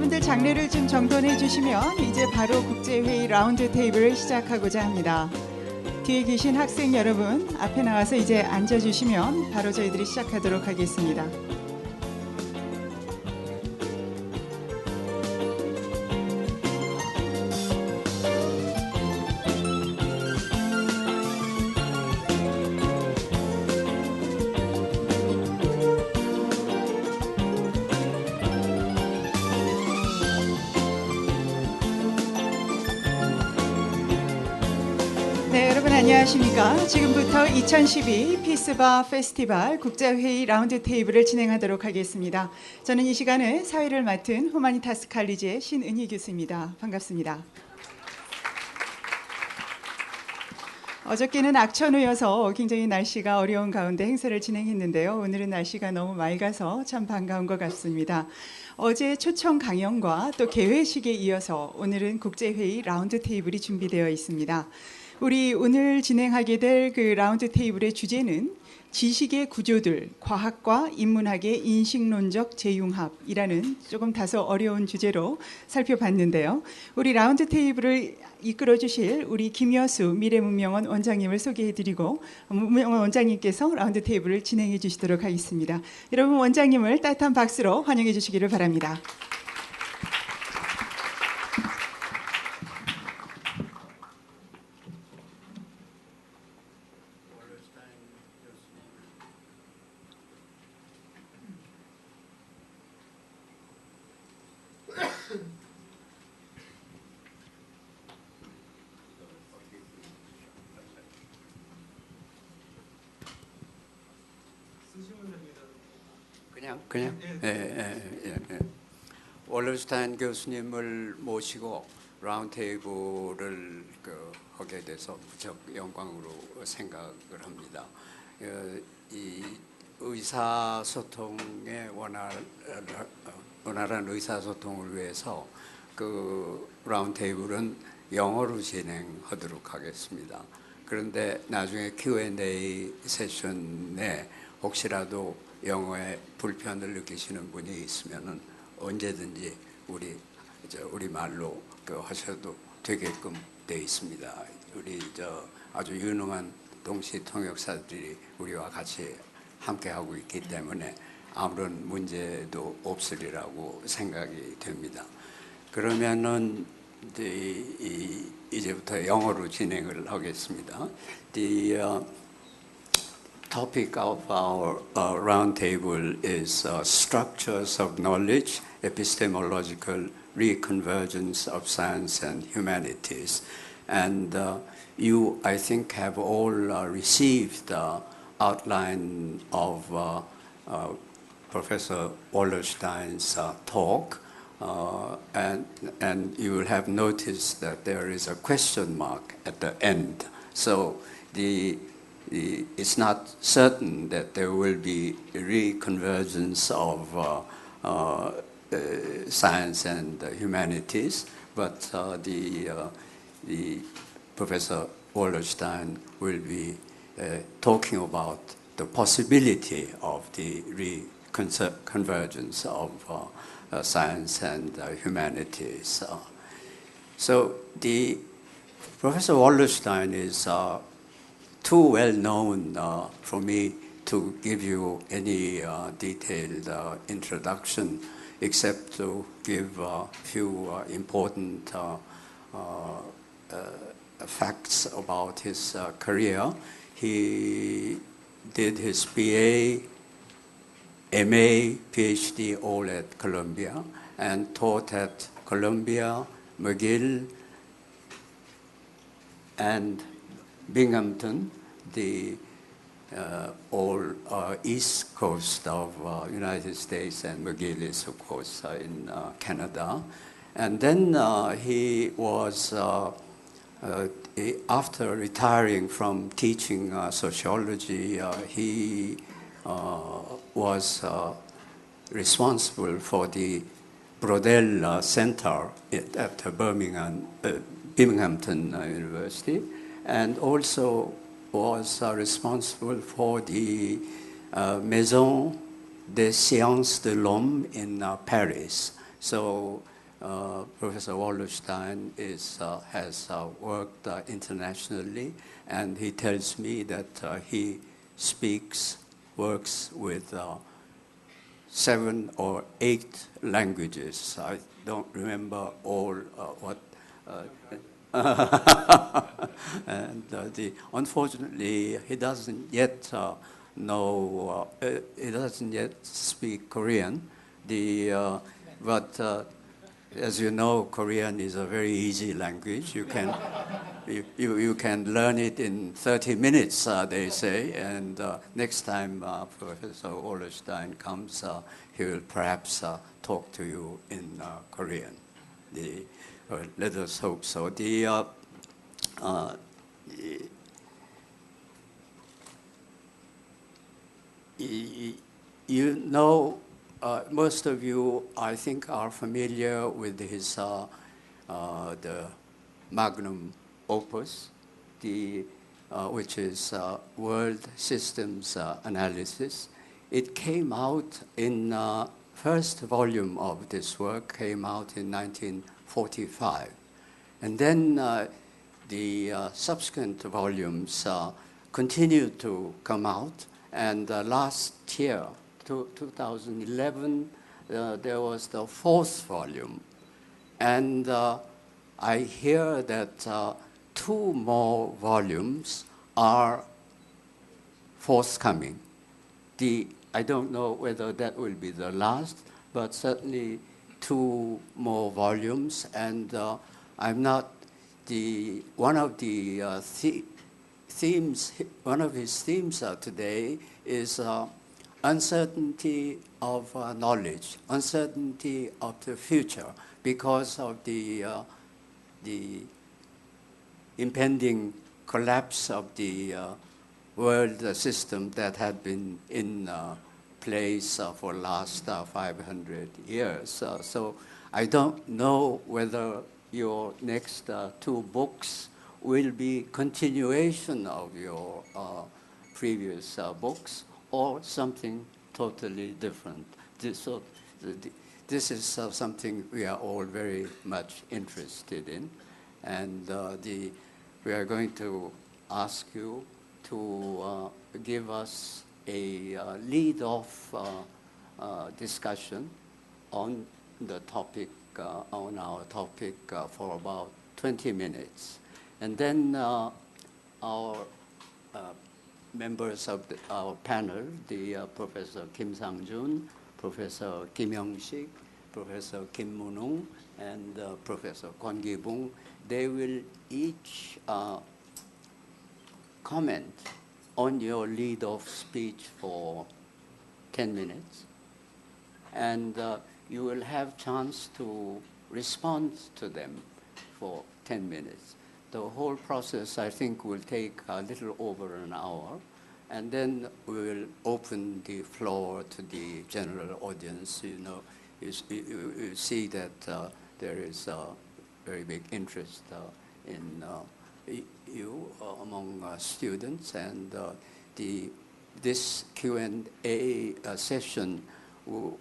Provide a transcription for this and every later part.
여러분들 장례를 좀 정돈해 주시면 이제 바로 국제회의 라운드 테이블을 시작하고자 합니다. 뒤에 계신 학생 여러분 앞에 나와서 이제 앉아주시면 바로 저희들이 시작하도록 하겠습니다. 네, 여러분 안녕하십니까? 지금부터 2012 피스바 페스티벌 국제회의 라운드 테이블을 진행하도록 하겠습니다. 저는 이 시간에 사회를 맡은 후마니타스 칼리지의 신은희 교수입니다. 반갑습니다. 어저께는 악천후여서 굉장히 날씨가 어려운 가운데 행사를 진행했는데요. 오늘은 날씨가 너무 맑아서 참 반가운 것 같습니다. 어제 초청 강연과 또 개회식에 이어서 오늘은 국제회의 라운드 테이블이 준비되어 있습니다. 우리 오늘 진행하게 될 그 라운드 테이블의 주제는 지식의 구조들, 과학과 인문학의 인식론적 재융합이라는 조금 다소 어려운 주제로 살펴봤는데요. 우리 라운드 테이블을 이끌어 주실 우리 김여수 미래문명원 원장님을 소개해드리고 문명원 원장님께서 라운드 테이블을 진행해 주시도록 하겠습니다. 여러분 원장님을 따뜻한 박수로 환영해 주시기를 바랍니다. 그냥 월러스타인 교수님을 모시고 라운드 테이블을 하게 돼서 무척 영광으로 생각을 합니다. 이 의사소통의 원활한 의사소통을 위해서 그 라운드 테이블은 영어로 진행하도록 하겠습니다. 그런데 나중에 Q&A 세션에 혹시라도 영어에 불편을 느끼시는 분이 있으면은 언제든지 우리 말로 하셔도 되게끔 되어 있습니다. 우리 아주 유능한 동시 통역사들이 우리와 같이 함께 하고 있기 때문에 아무런 문제도 없으리라고 생각이 됩니다. 그러면은 이제부터 영어로 진행을 하겠습니다. Topic of our roundtable is structures of knowledge, epistemological reconvergence of science and humanities. And you, I think, have all received the outline of Professor Wallerstein's talk. And you will have noticed that there is a question mark at the end. So it's not certain that there will be reconvergence of science and humanities, but the Professor Wallerstein will be talking about the possibility of the reconvergence of science and humanities. So Professor Wallerstein is too well known for me to give you any detailed introduction, except to give a few important facts about his career. He did his BA, MA, PhD all at Columbia, and taught at Columbia, McGill, and Binghamton, the all east coast of United States, and McGill is, of course, in Canada. And then he was, after retiring from teaching sociology, he was responsible for the Brodell Center at Binghamton University, and also was responsible for the Maison des Sciences de l'Homme in Paris. So Professor Wallerstein has worked internationally, and he tells me that he works with 7 or 8 languages. I don't remember all what. And unfortunately, he doesn't yet know. He doesn't yet speak Korean. But as you know, Korean is a very easy language. You can you can learn it in 30 minutes, they say. And next time Professor Wallerstein comes, he will perhaps talk to you in Korean. Let us hope so. You know, most of you, I think, are familiar with his the magnum opus, which is World Systems Analysis. It came out in first volume of this work came out in 1945, and then the subsequent volumes continued to come out. And last year, 2011, there was the 4th volume. And I hear that 2 more volumes are forthcoming. I don't know whether that will be the last, but certainly 2 more volumes. And I'm not one of the themes. One of his themes today is uncertainty of knowledge, uncertainty of the future, because of the impending collapse of the world system that had been in place for the last 500 years. So I don't know whether your next 2 books will be continuation of your previous books or something totally different. This is something we are all very much interested in, and we are going to ask you to give us a lead-off discussion on the topic, on our topic, for about 20 minutes. And then our members of our panel, Professor Kim Sang-jun, Professor Kim Young-sik, Professor Kim Moon-ung, and Professor Kwon Gi-bung, they will each comment on your lead-off speech for 10 minutes. And you will have chance to respond to them for 10 minutes. The whole process, I think, will take a little over an hour, and then we will open the floor to the general audience. You know, you see that there is a very big interest in you among students, and this Q&A session will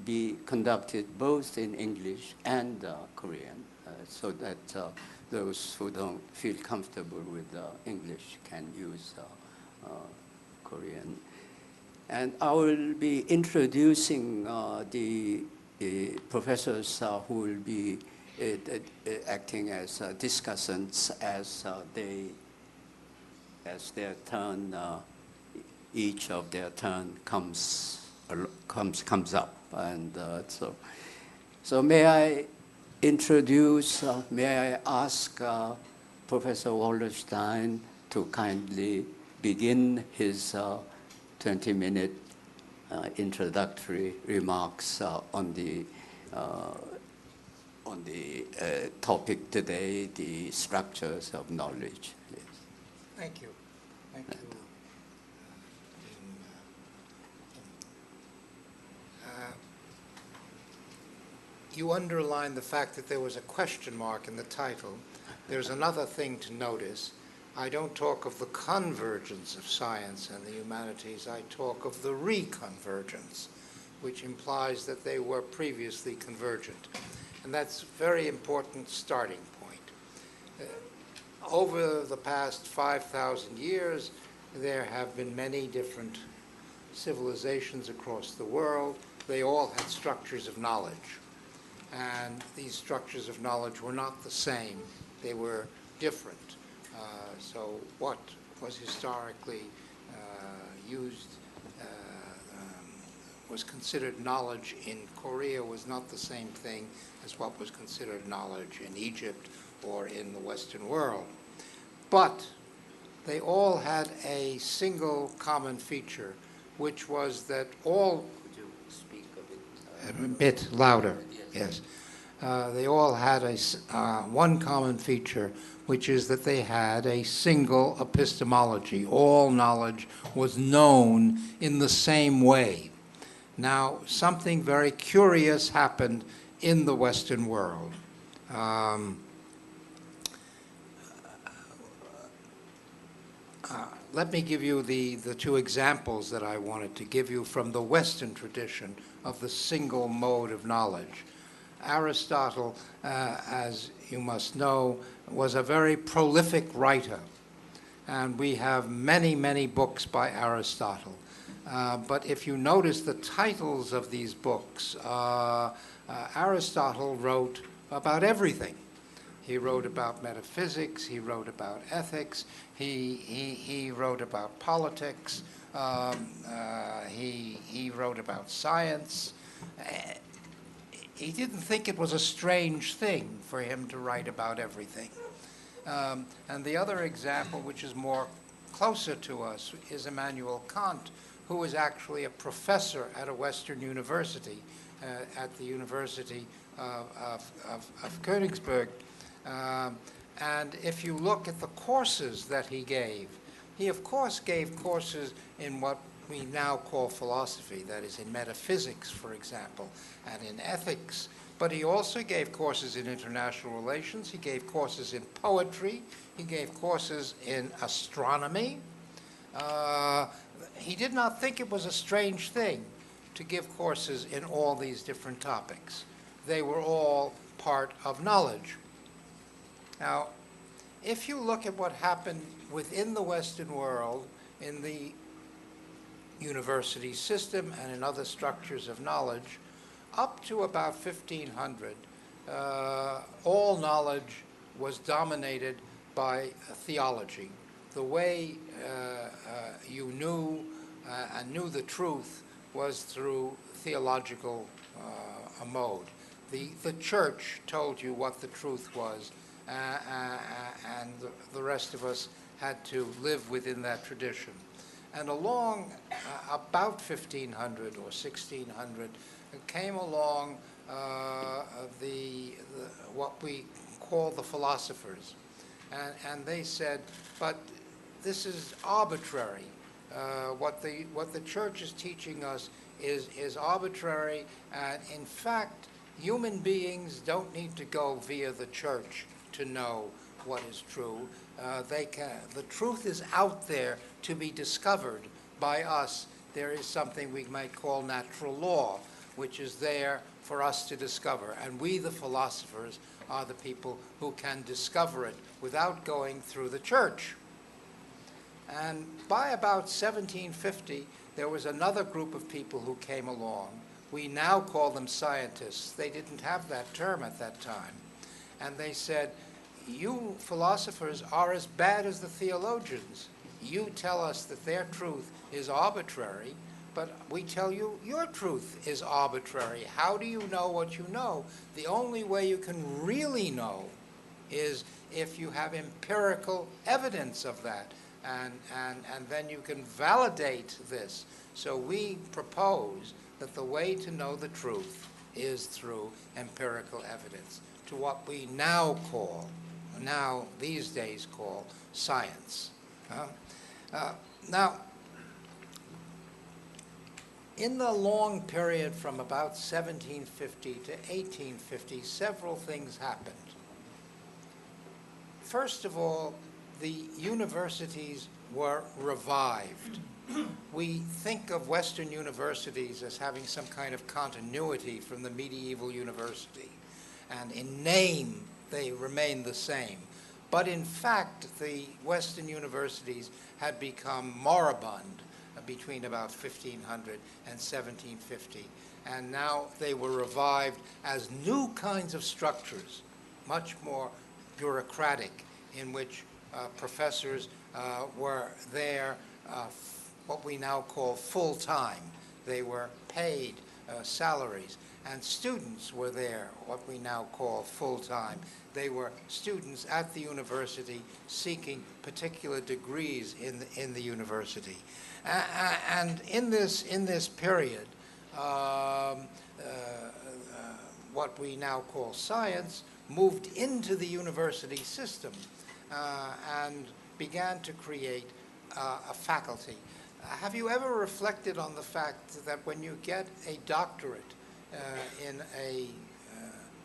be conducted both in English and Korean, so that those who don't feel comfortable with English can use Korean. And I will be introducing the professors who will be acting as discussants as their turn, each of their turn comes up. And so may I introduce, may I ask Professor Wallerstein to kindly begin his 20-minute introductory remarks on the topic today, the structures of knowledge. Please. Thank you. Thank you. You underlined the fact that there was a question mark in the title. There's another thing to notice. I don't talk of the convergence of science and the humanities. I talk of the reconvergence, which implies that they were previously convergent. And that's a very important starting point. Over the past 5,000 years, there have been many different civilizations across the world. They all had structures of knowledge. And these structures of knowledge were not the same. They were different. So what was historically used, was considered knowledge in Korea was not the same thing as what was considered knowledge in Egypt or in the Western world. But they all had a single common feature, which was that all... Could you speak a bit? A bit louder, yes. They all had one common feature, which is that they had a single epistemology. All knowledge was known in the same way. Now, something very curious happened in the Western world. Let me give you the two examples that I wanted to give you from the Western tradition of the single mode of knowledge. Aristotle, as you must know, was a very prolific writer, and we have many, many books by Aristotle. But if you notice the titles of these books, Aristotle wrote about everything. He wrote about metaphysics, he wrote about ethics, he wrote about politics, he wrote about science. He didn't think it was a strange thing for him to write about everything. And the other example, which is more closer to us, is Immanuel Kant, who was actually a professor at a Western university, at the University of Königsberg. And if you look at the courses that he gave, he of course gave courses in what we now call philosophy, that is in metaphysics, for example, and in ethics. But he also gave courses in international relations, he gave courses in poetry, he gave courses in astronomy. He did not think it was a strange thing to give courses in all these different topics. They were all part of knowledge. Now, if you look at what happened within the Western world, in the university system and in other structures of knowledge, up to about 1500, all knowledge was dominated by theology. The way you knew and knew the truth was through theological mode. The church told you what the truth was, and the rest of us had to live within that tradition. And along about 1500 or 1600 came along what we call the philosophers. And they said, but this is arbitrary. What the church is teaching us is arbitrary, and in fact, human beings don't need to go via the church to know what is true. The truth is out there to be discovered by us. There is something we might call natural law, which is there for us to discover. And we, the philosophers, are the people who can discover it without going through the church. And by about 1750, there was another group of people who came along. We now call them scientists. They didn't have that term at that time. And they said, you philosophers are as bad as the theologians. You tell us that their truth is arbitrary, but we tell you your truth is arbitrary. How do you know what you know? The only way you can really know is if you have empirical evidence of that, and then you can validate this. So we propose that the way to know the truth is through empirical evidence, to what we now these days call science. Now, in the long period from about 1750 to 1850, several things happened. First of all, the universities were revived. we think of Western universities as having some kind of continuity from the medieval university. And in name, they remain the same. But in fact, the Western universities had become moribund between about 1500 and 1750. And now they were revived as new kinds of structures, much more bureaucratic, in which professors were there what we now call full-time. They were paid salaries. And students were there, what we now call full-time. They were students at the university seeking particular degrees in the university. And in this period, what we now call science moved into the university system and began to create a faculty. Have you ever reflected on the fact that when you get a doctorate in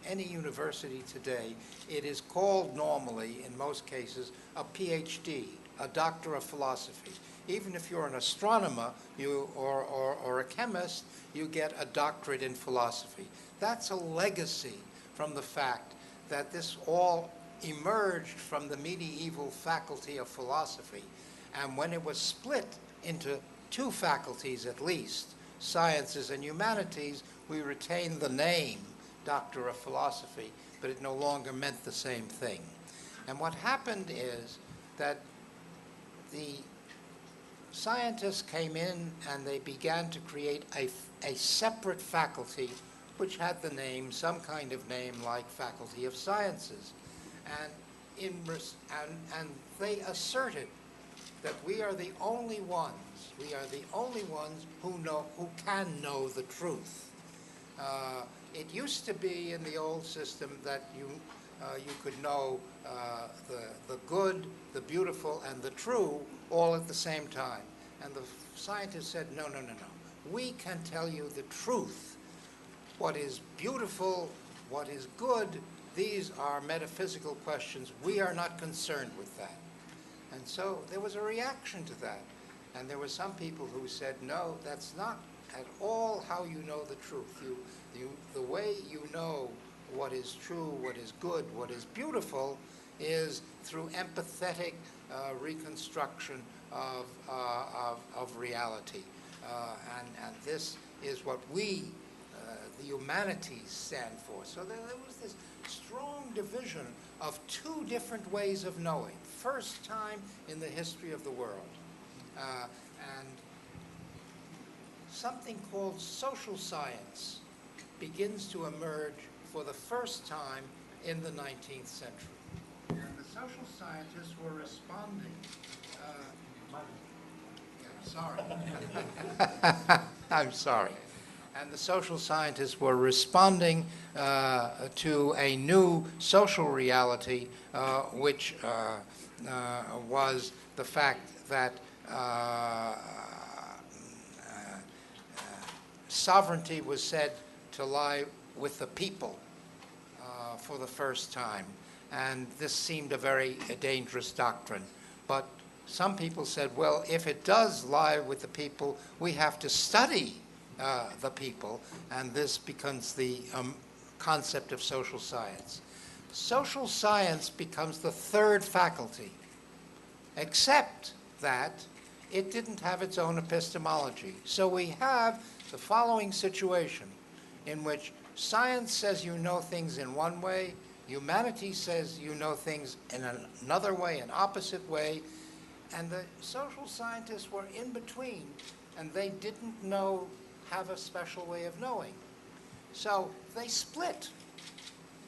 any university today, it is called normally, in most cases, a PhD, a Doctor of Philosophy. Even if you're an astronomer or a chemist, you get a doctorate in philosophy. That's a legacy from the fact that this all emerged from the medieval faculty of philosophy. And when it was split into two faculties at least, sciences and humanities, we retained the name Doctor of Philosophy, but it no longer meant the same thing. And what happened is that the scientists came in and they began to create a separate faculty which had the name, some kind of name like Faculty of Sciences. And they asserted that we are the only ones who can know the truth. It used to be in the old system that you could know the good, the beautiful, and the true all at the same time. And the scientists said, no. We can tell you the truth. What is beautiful, what is good, these are metaphysical questions. We are not concerned with that. And so there was a reaction to that. And there were some people who said, no, that's not at all how you know the truth. The way you know what is true, what is good, what is beautiful is through empathetic reconstruction of reality. And this is what we, the humanities, stand for. So there was this strong division of two different ways of knowing. First time in the history of the world. And something called social science begins to emerge for the first time in the 19th century. And the social scientists were responding. I'm sorry. And the social scientists were responding to a new social reality, which was the fact that sovereignty was said to lie with the people for the first time. And this seemed a very dangerous doctrine. But some people said, well, if it does lie with the people, we have to study the people, and this becomes the concept of social science. Social science becomes the third faculty, except that it didn't have its own epistemology. So we have the following situation in which science says you know things in one way, humanity says you know things in another way, an opposite way, and the social scientists were in between, and they didn't have a special way of knowing. So they split.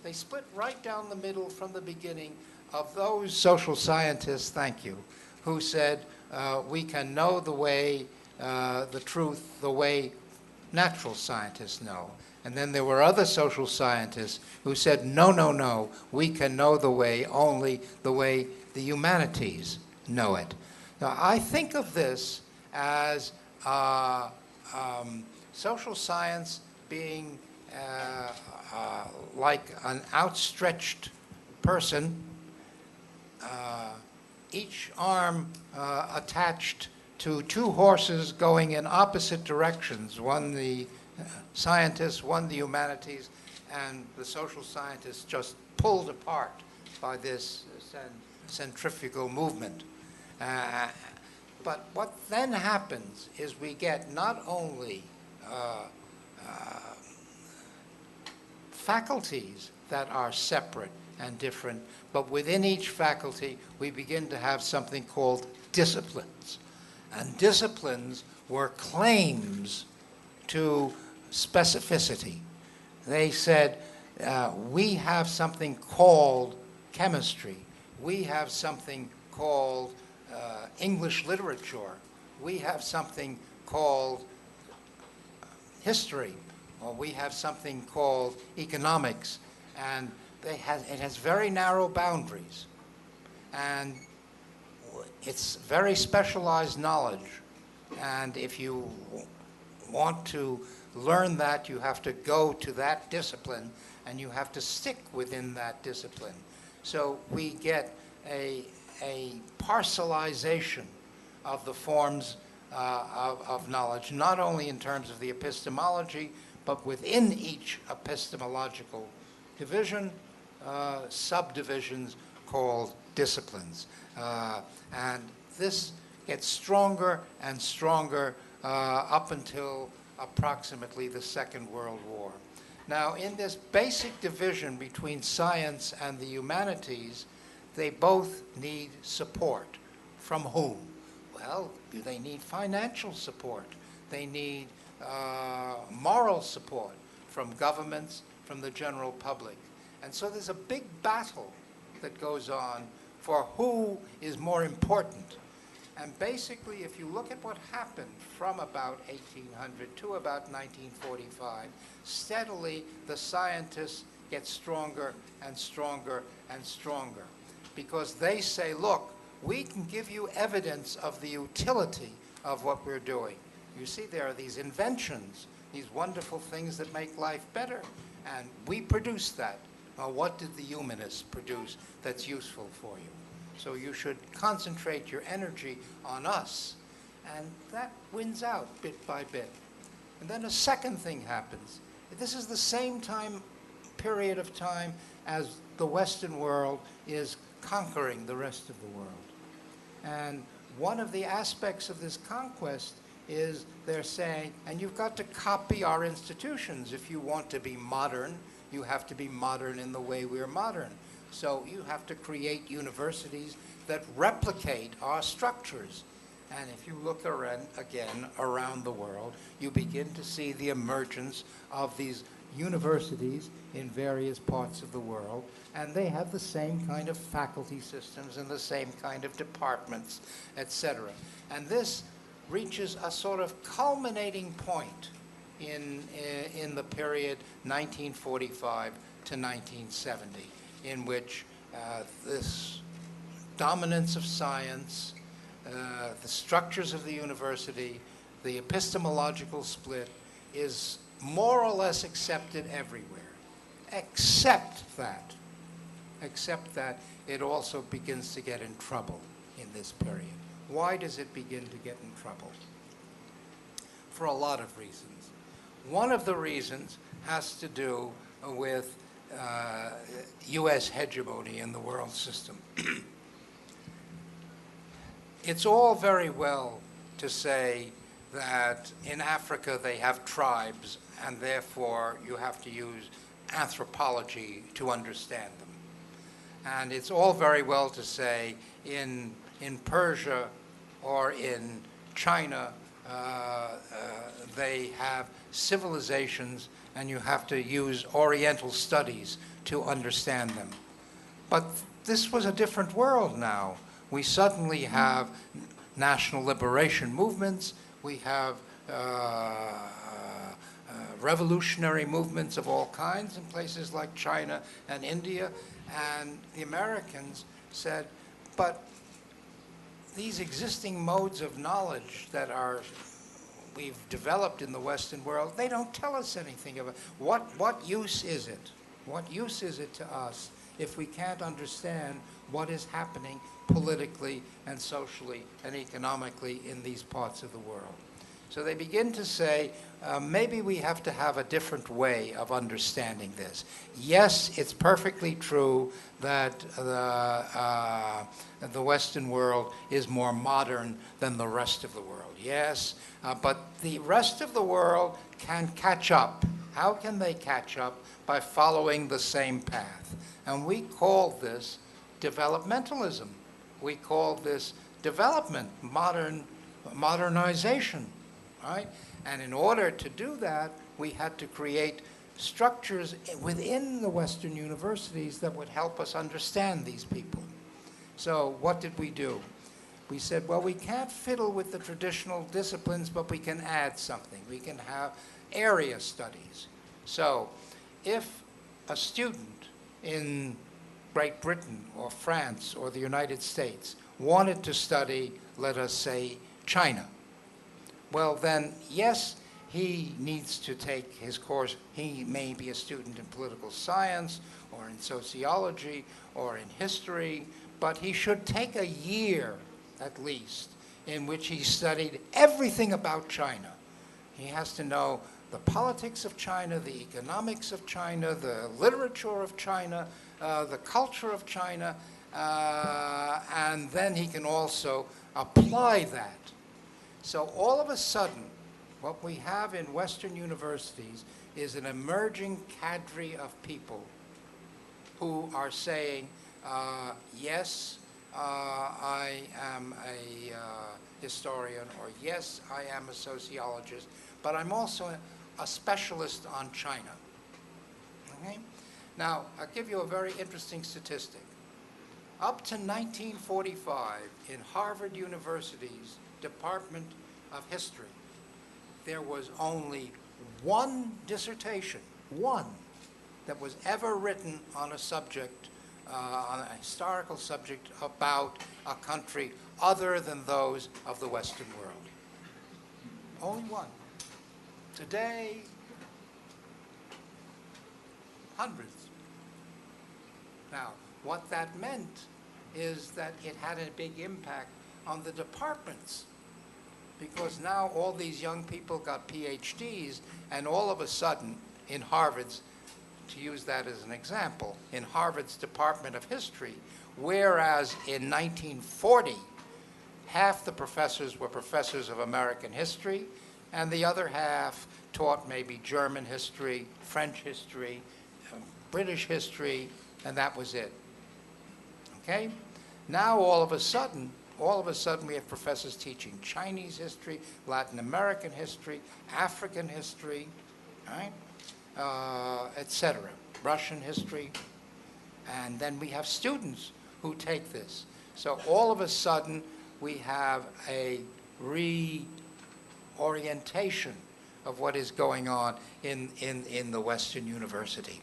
They split right down the middle from the beginning of those social scientists, thank you, who said we can know the way, the truth, the way natural scientists know. And then there were other social scientists who said, no, we can know the way only the way the humanities know it. Now, I think of this as social science being like an outstretched person, each arm attached to two horses going in opposite directions, one the scientists, one the humanities, and the social scientists just pulled apart by this centrifugal movement. But what then happens is we get not only faculties that are separate and different, but within each faculty we begin to have something called disciplines. And disciplines were claims to specificity. They said, we have something called chemistry. We have something called English literature. We have something called history, or we have something called economics. And it has very narrow boundaries. And it's very specialized knowledge. And if you want to learn that, you have to go to that discipline, and you have to stick within that discipline. So we get a parcelization of the forms of knowledge, not only in terms of the epistemology, but within each epistemological division, subdivisions called disciplines. And this gets stronger and stronger up until approximately the Second World War. Now, in this basic division between science and the humanities, they both need support. From whom? Well, they need financial support. They need moral support from governments, from the general public. And so there's a big battle that goes on for who is more important. And basically, if you look at what happened from about 1800 to about 1945, steadily the scientists get stronger and stronger and stronger, because they say, look, we can give you evidence of the utility of what we're doing. You see, there are these inventions, these wonderful things that make life better, and we produce that. Well, what did the humanists produce that's useful for you? So you should concentrate your energy on us. And that wins out bit by bit. And then a second thing happens. This is the same period of time as the Western world is conquering the rest of the world. And one of the aspects of this conquest is they're saying, and you've got to copy our institutions. If you want to be modern, you have to be modern in the way we're modern. So you have to create universities that replicate our structures. And if you look again around the world, you begin to see the emergence of these universities in various parts of the world, and they have the same kind of faculty systems and the same kind of departments, etc. And this reaches a sort of culminating point in the period 1945 to 1970, in which this dominance of science, the structures of the university, the epistemological split is more or less accepted everywhere, except that it also begins to get in trouble in this period. Why does it begin to get in trouble? For a lot of reasons. One of the reasons has to do with U.S. hegemony in the world system. It's all very well to say that in Africa they have tribes, and therefore you have to use anthropology to understand them. And it's all very well to say in Persia or in China they have civilizations, and you have to use Oriental studies to understand them. But this was a different world now. We suddenly have national liberation movements. We have revolutionary movements of all kinds in places like China and India. And the Americans said, but these existing modes of knowledge that we've developed in the Western world, they don't tell us anything about what use is it? What use is it to us if we can't understand what is happening politically and socially and economically in these parts of the world. So they begin to say, maybe we have to have a different way of understanding this. Yes, it's perfectly true that the Western world is more modern than the rest of the world. Yes, but the rest of the world can catch up. How can they catch up? By following the same path. And we call this developmentalism. We call this development, modernization. Right? And in order to do that, we had to create structures within the Western universities that would help us understand these people. So what did we do? We said, well, we can't fiddle with the traditional disciplines, but we can add something. We can have area studies. So if a student in Great Britain or France or the United States wanted to study, let us say, China, well, then, yes, he needs to take his course. He may be a student in political science or in sociology or in history, but he should take a year, at least, in which he studied everything about China. He has to know the politics of China, the economics of China, the literature of China, the culture of China, and then he can also apply that. So all of a sudden, what we have in Western universities is an emerging cadre of people who are saying, yes, I am a historian, or yes, I am a sociologist, but I'm also a specialist on China. Okay? Now, I'll give you a very interesting statistic. Up to 1945, in Harvard University's Department of History, there was only one dissertation, one, that was ever written on a subject, on a historical subject about a country other than those of the Western world. Only one. Today, hundreds. Now, what that meant is that it had a big impact on the departments, because now all these young people got PhDs, and all of a sudden in Harvard's, to use that as an example, in Harvard's Department of History, whereas in 1940 half the professors were professors of American history and the other half taught maybe German history, French history, British history, and that was it. Okay? Now all of a sudden we have professors teaching Chinese history, Latin American history, African history, right? Etc. Russian history. And then we have students who take this. So all of a sudden we have a reorientation of what is going on in the Western university.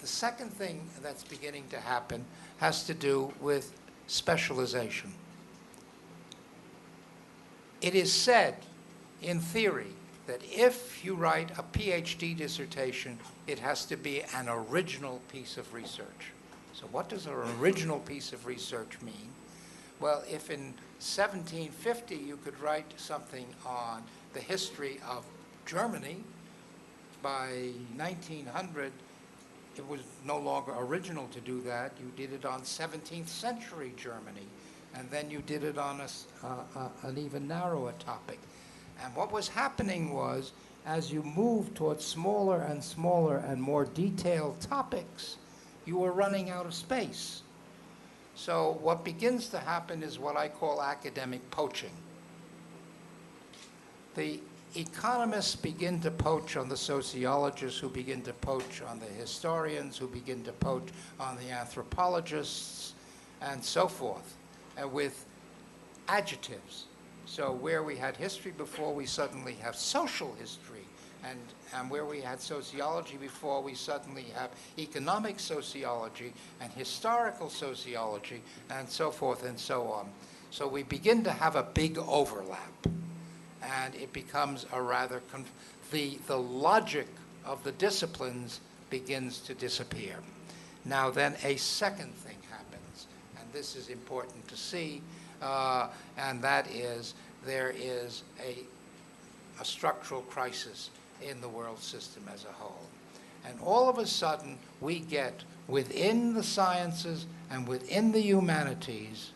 The second thing that's beginning to happen has to do with specialization. It is said, in theory, that if you write a PhD dissertation, it has to be an original piece of research. So what does an original piece of research mean? Well, if in 1750 you could write something on the history of Germany, by 1900 it was no longer original to do that. You did it on 17th century Germany, and then you did it on an even narrower topic. And what was happening was, as you moved towards smaller and smaller and more detailed topics, you were running out of space. So what begins to happen is what I call academic poaching. The economists begin to poach on the sociologists, who begin to poach on the historians, who begin to poach on the anthropologists, and so forth, with adjectives. So where we had history before, we suddenly have social history, and where we had sociology before, we suddenly have economic sociology and historical sociology, and so forth and so on. So we begin to have a big overlap, and it becomes a rather, the logic of the disciplines begins to disappear. Now then a second thing happens, and this is important to see, and that is there is a structural crisis in the world system as a whole. And all of a sudden, we get within the sciences and within the humanities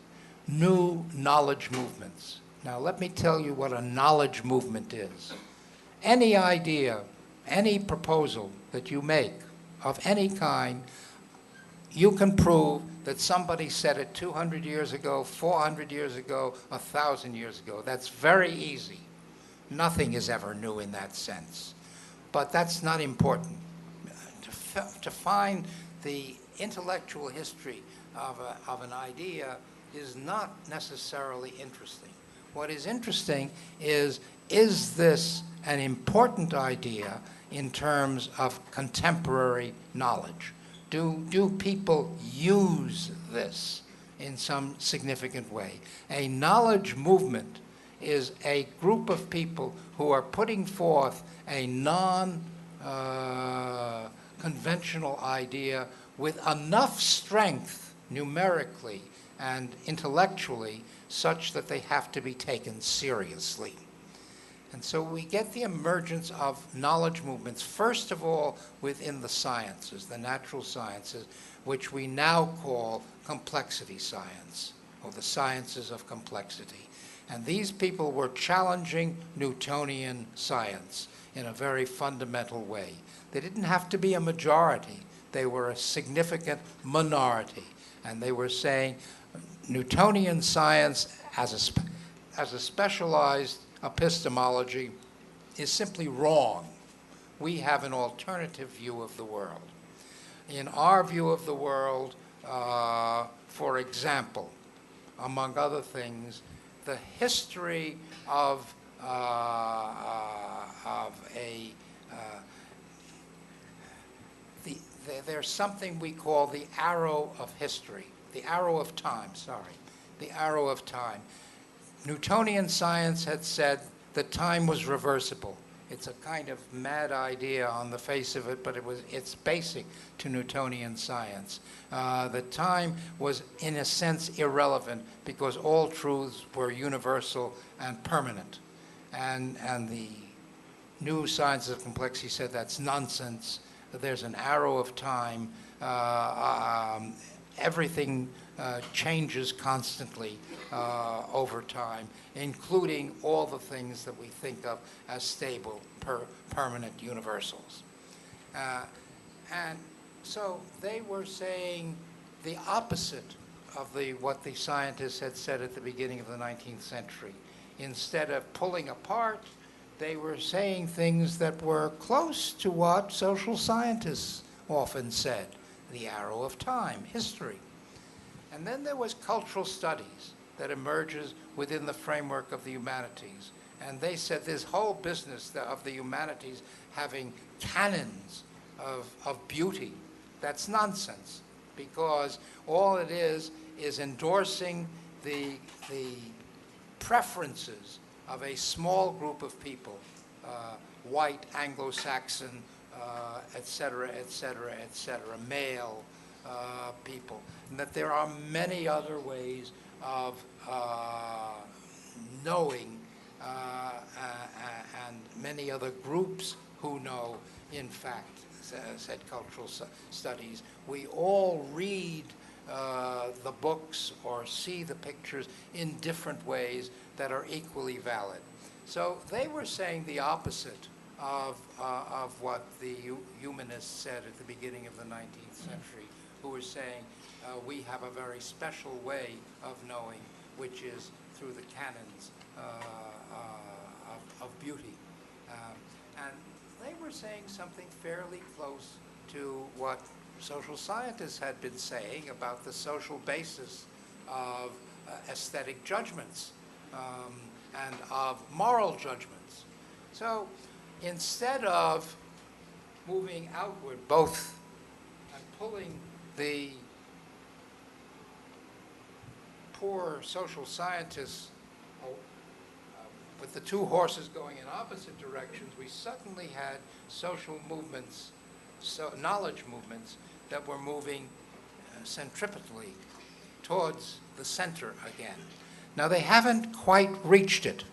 new knowledge movements. Now, let me tell you what a knowledge movement is. Any idea, any proposal that you make of any kind, you can prove that somebody said it 200 years ago, 400 years ago, 1,000 years ago. That's very easy. Nothing is ever new in that sense. But that's not important. To find the intellectual history of an idea is not necessarily interesting. What is interesting is this an important idea in terms of contemporary knowledge? Do people use this in some significant way? A knowledge movement is a group of people who are putting forth a non-conventional idea with enough strength numerically and intellectually such that they have to be taken seriously. And so we get the emergence of knowledge movements, first of all within the sciences, the natural sciences, which we now call complexity science, or the sciences of complexity. And these people were challenging Newtonian science in a very fundamental way. They didn't have to be a majority. They were a significant minority. And they were saying Newtonian science as a specialized epistemology is simply wrong. We have an alternative view of the world. In our view of the world, for example, among other things, the history of there's something we call the arrow of history, the arrow of time, the arrow of time. Newtonian science had said that time was reversible. It's a kind of mad idea on the face of it, but it's basic to Newtonian science. That time was, in a sense, irrelevant because all truths were universal and permanent. And the new sciences of complexity said that's nonsense, that there's an arrow of time. Everything changes constantly over time, including all the things that we think of as stable, permanent universals. And so they were saying the opposite of what the scientists had said at the beginning of the 19th century. Instead of pulling apart, they were saying things that were close to what social scientists often said, the arrow of time, history. And then there was cultural studies that emerges within the framework of the humanities. And they said this whole business of the humanities having canons of beauty, that's nonsense, because all it is endorsing the preferences of a small group of people, white, Anglo-Saxon, et cetera, et cetera, et cetera, male people, and that there are many other ways of knowing and many other groups who know, in fact, said cultural studies. We all read the books or see the pictures in different ways that are equally valid. So they were saying the opposite of what the humanists said at the beginning of the 19th century, who were saying we have a very special way of knowing, which is through the canons of beauty. And they were saying something fairly close to what social scientists had been saying about the social basis of aesthetic judgments and of moral judgments. So instead of moving outward both and pulling the poor social scientists with the two horses going in opposite directions, we suddenly had social movements, knowledge movements, that were moving centripetally towards the center again. Now, they haven't quite reached it,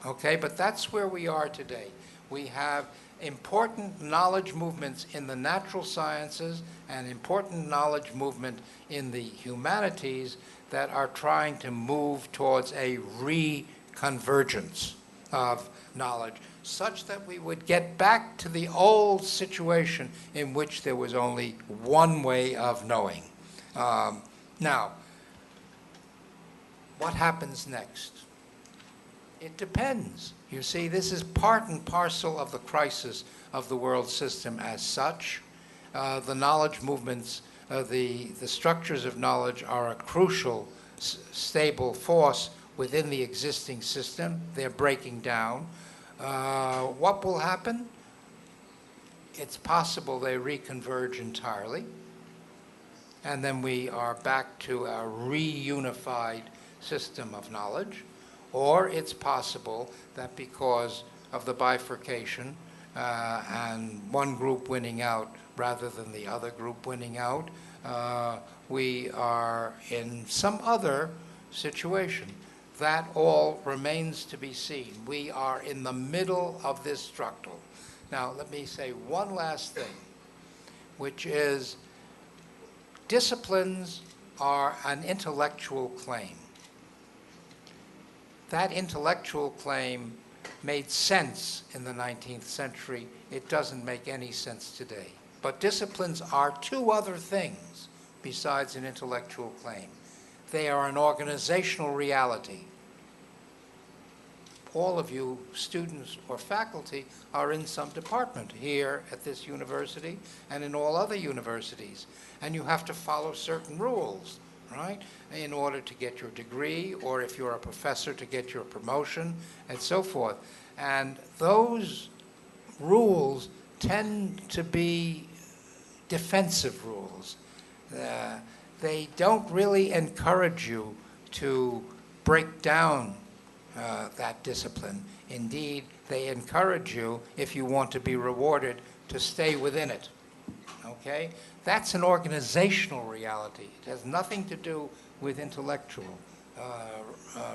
okay, but that's where we are today. We have important knowledge movements in the natural sciences and important knowledge movement in the humanities that are trying to move towards a reconvergence of knowledge, such that we would get back to the old situation in which there was only one way of knowing. Now, what happens next? It depends. You see, this is part and parcel of the crisis of the world system as such. The knowledge movements, the structures of knowledge are a crucial, stable force within the existing system. They're breaking down. What will happen? It's possible they reconverge entirely, and then we are back to a reunified system of knowledge. Or it's possible that because of the bifurcation and one group winning out rather than the other group winning out, we are in some other situation. That all remains to be seen. We are in the middle of this struggle. Now, let me say one last thing, which is disciplines are an intellectual claim. That intellectual claim made sense in the 19th century. It doesn't make any sense today. But disciplines are two other things besides an intellectual claim. They are an organizational reality. All of you, students or faculty, are in some department here at this university and in all other universities. And you have to follow certain rules, right, in order to get your degree, or if you're a professor, to get your promotion, and so forth. And those rules tend to be defensive rules. They don't really encourage you to break down that discipline. Indeed, they encourage you, if you want to be rewarded, to stay within it. Okay? That's an organizational reality. It has nothing to do with intellectual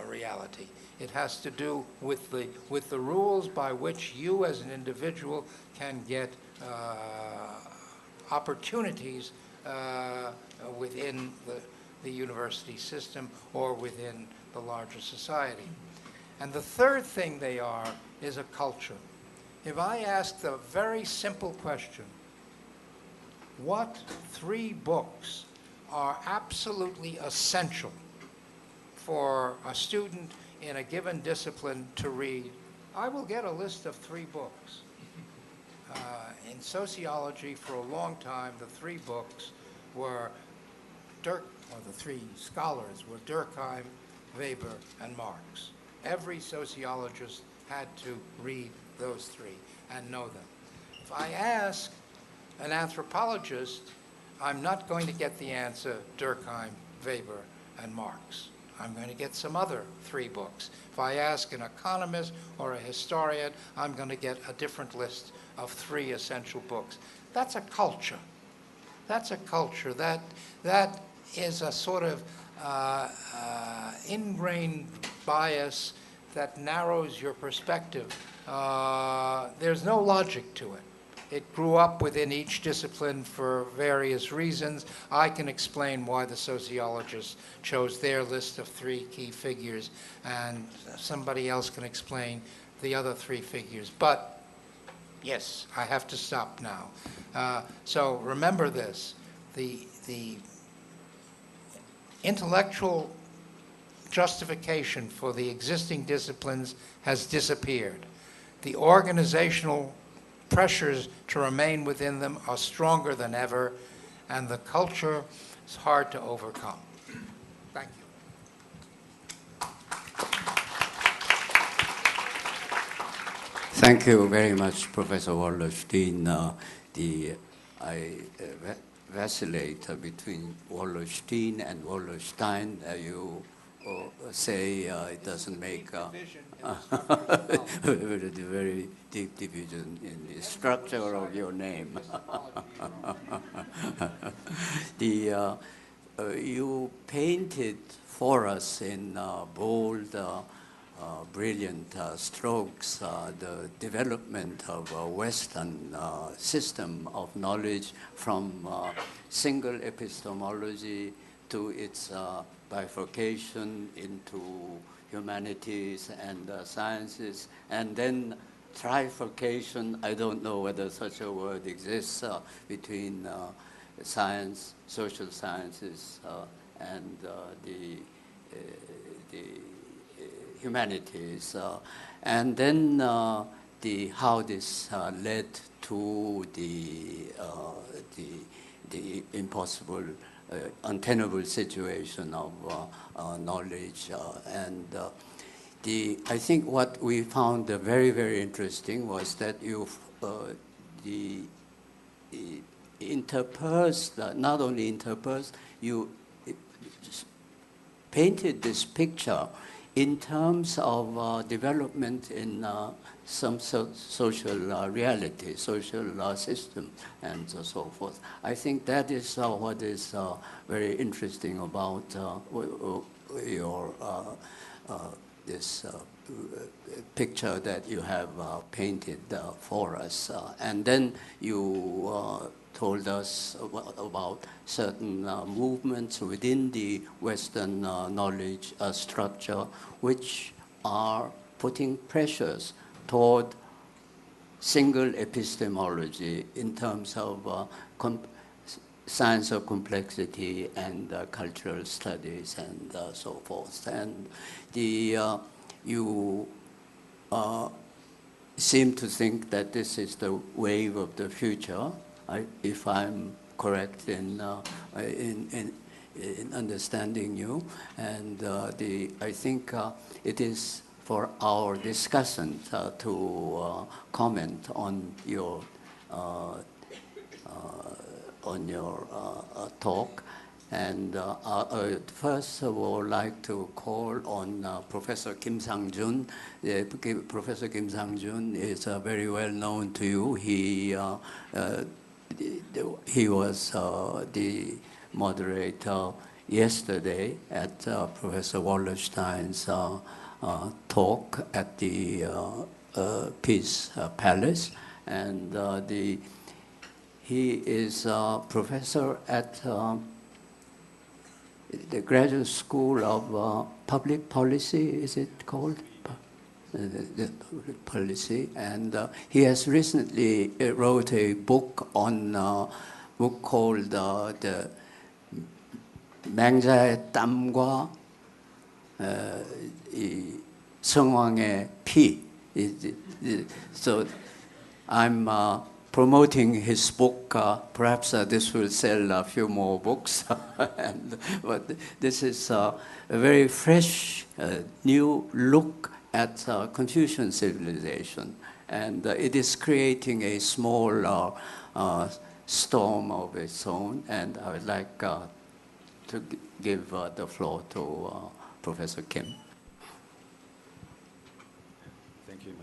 reality. It has to do with the rules by which you as an individual can get opportunities within the university system or within the larger society. And the third thing they are is a culture. If I ask the very simple question, what 3 books are absolutely essential for a student in a given discipline to read, I will get a list of 3 books. In sociology, for a long time, the 3 books were the 3 scholars were Durkheim, Weber, and Marx. Every sociologist had to read those 3 and know them. If I ask an anthropologist, I'm not going to get the answer Durkheim, Weber, and Marx. I'm going to get some other 3 books. If I ask an economist or a historian, I'm going to get a different list of 3 essential books. That's a culture. That's a culture. That is a sort of ingrained bias that narrows your perspective. There's no logic to it. It grew up within each discipline for various reasons. I can explain why the sociologists chose their list of 3 key figures, and somebody else can explain the other 3 figures. But yes, I have to stop now. So remember this. The intellectual justification for the existing disciplines has disappeared. The organizational pressures to remain within them are stronger than ever, and the culture is hard to overcome. Thank you. Thank you very much, Professor Wallerstein. I vacillate between Wallerstein and Wallerstein. You say it doesn't make very deep division in the structure of your name. you painted for us in bold, brilliant strokes the development of a Western system of knowledge from single epistemology to its bifurcation into humanities and sciences, and then trifurcation, I don't know whether such a word exists, between science, social sciences, and the humanities. And then how this led to the impossible, untenable situation of knowledge. I think what we found very, very interesting was that you interspersed, not only interspersed, you painted this picture in terms of development in some social reality, social system, and so forth. I think that is what is very interesting about your this picture that you have painted for us. And then you told us about certain movements within the Western knowledge structure which are putting pressures toward single epistemology in terms of science of complexity and cultural studies and so forth. And you seem to think that this is the wave of the future, if I'm correct in understanding you. And I think it is for our discussant to comment on your talk. And first of all, I'd like to call on Professor Kim Sang-jun. Professor Kim Sang-jun is very well known to you. He was the moderator yesterday at Professor Wallerstein's talk at the Peace Palace. And he is a professor at the Graduate School of Public Policy, is it called? The public policy. And he has recently wrote a book book called the 맹자의 땀과 이 성왕의 피. So I'm promoting his book. Perhaps this will sell a few more books. But this is a very fresh, new look at Confucian civilization. And it is creating a small storm of its own. And I would like to give the floor to Professor Kim. Thank you.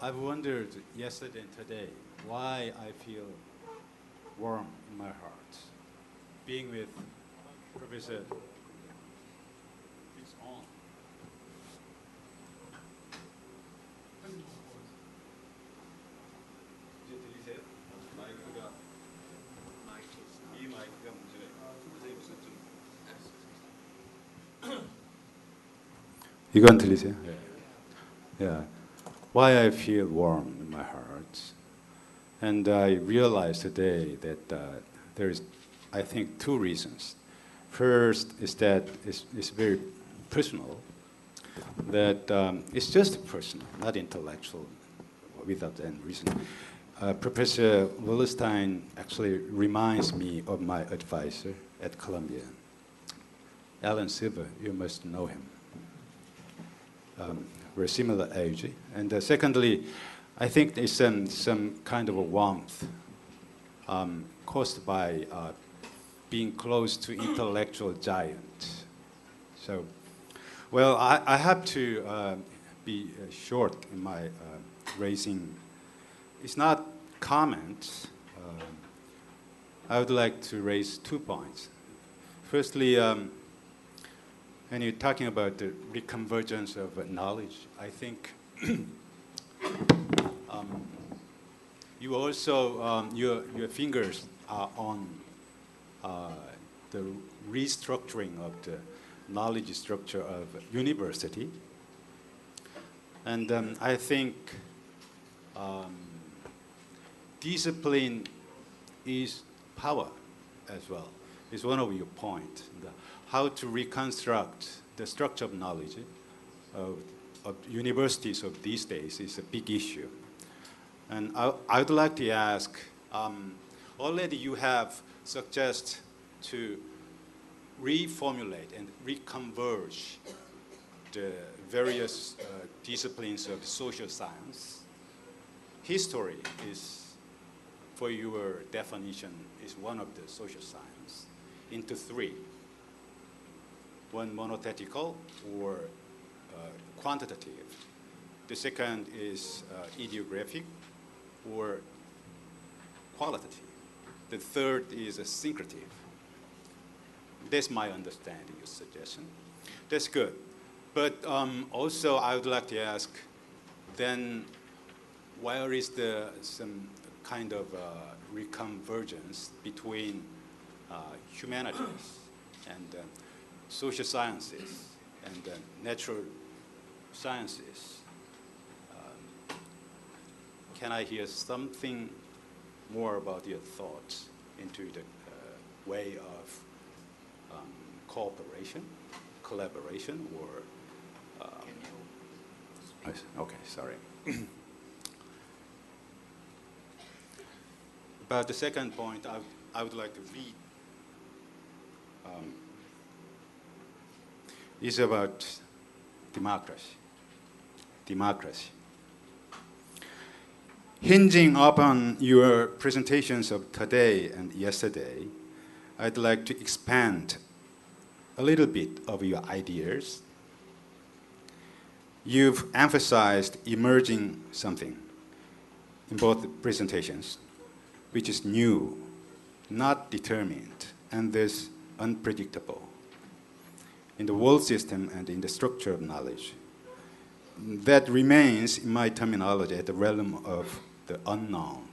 I've wondered yesterday and today why I feel warm in my heart being with Professor. It's on. 이제 들리세요? 마이크가 이 마이크가 문제가 선생님 무슨 좀 이건 들리세요? 네. Yeah. Why I feel warm in my heart. And I realized today that there is, I think, two reasons. First is that it's very personal, that it's just personal, not intellectual, without any reason. Professor Wallerstein actually reminds me of my advisor at Columbia, Alan Silver. You must know him. We're similar age. And secondly, I think there's some kind of a warmth caused by being close to intellectual giants. So, well, I have to be short in my raising. It's not comments, I would like to raise 2 points. Firstly, when you're talking about the reconvergence of knowledge, I think you also, your fingers are on the restructuring of the knowledge structure of university. And I think discipline is power as well. It's one of your points. How to reconstruct the structure of knowledge of universities of these days is a big issue. And I would like to ask, already you have suggested to reformulate and reconverge the various disciplines of social science. History is, for your definition, is one of the social science into 3. One monothetical or quantitative. The second is ideographic or qualitative. The third is syncretive. That's my understanding, your suggestion. That's good. But also I would like to ask, then where is some kind of reconvergence between humanities and social sciences and natural sciences? Can I hear something more about your thoughts into the way of cooperation, collaboration, or okay, sorry. About the second point, I would like to read. Is about democracy. Democracy. Hinging upon your presentations of today and yesterday, I'd like to expand a little bit of your ideas. You've emphasized emerging something in both presentations, which is new, not determined, and thus unpredictable in the world system and in the structure of knowledge. That remains, in my terminology, at the realm of the unknown.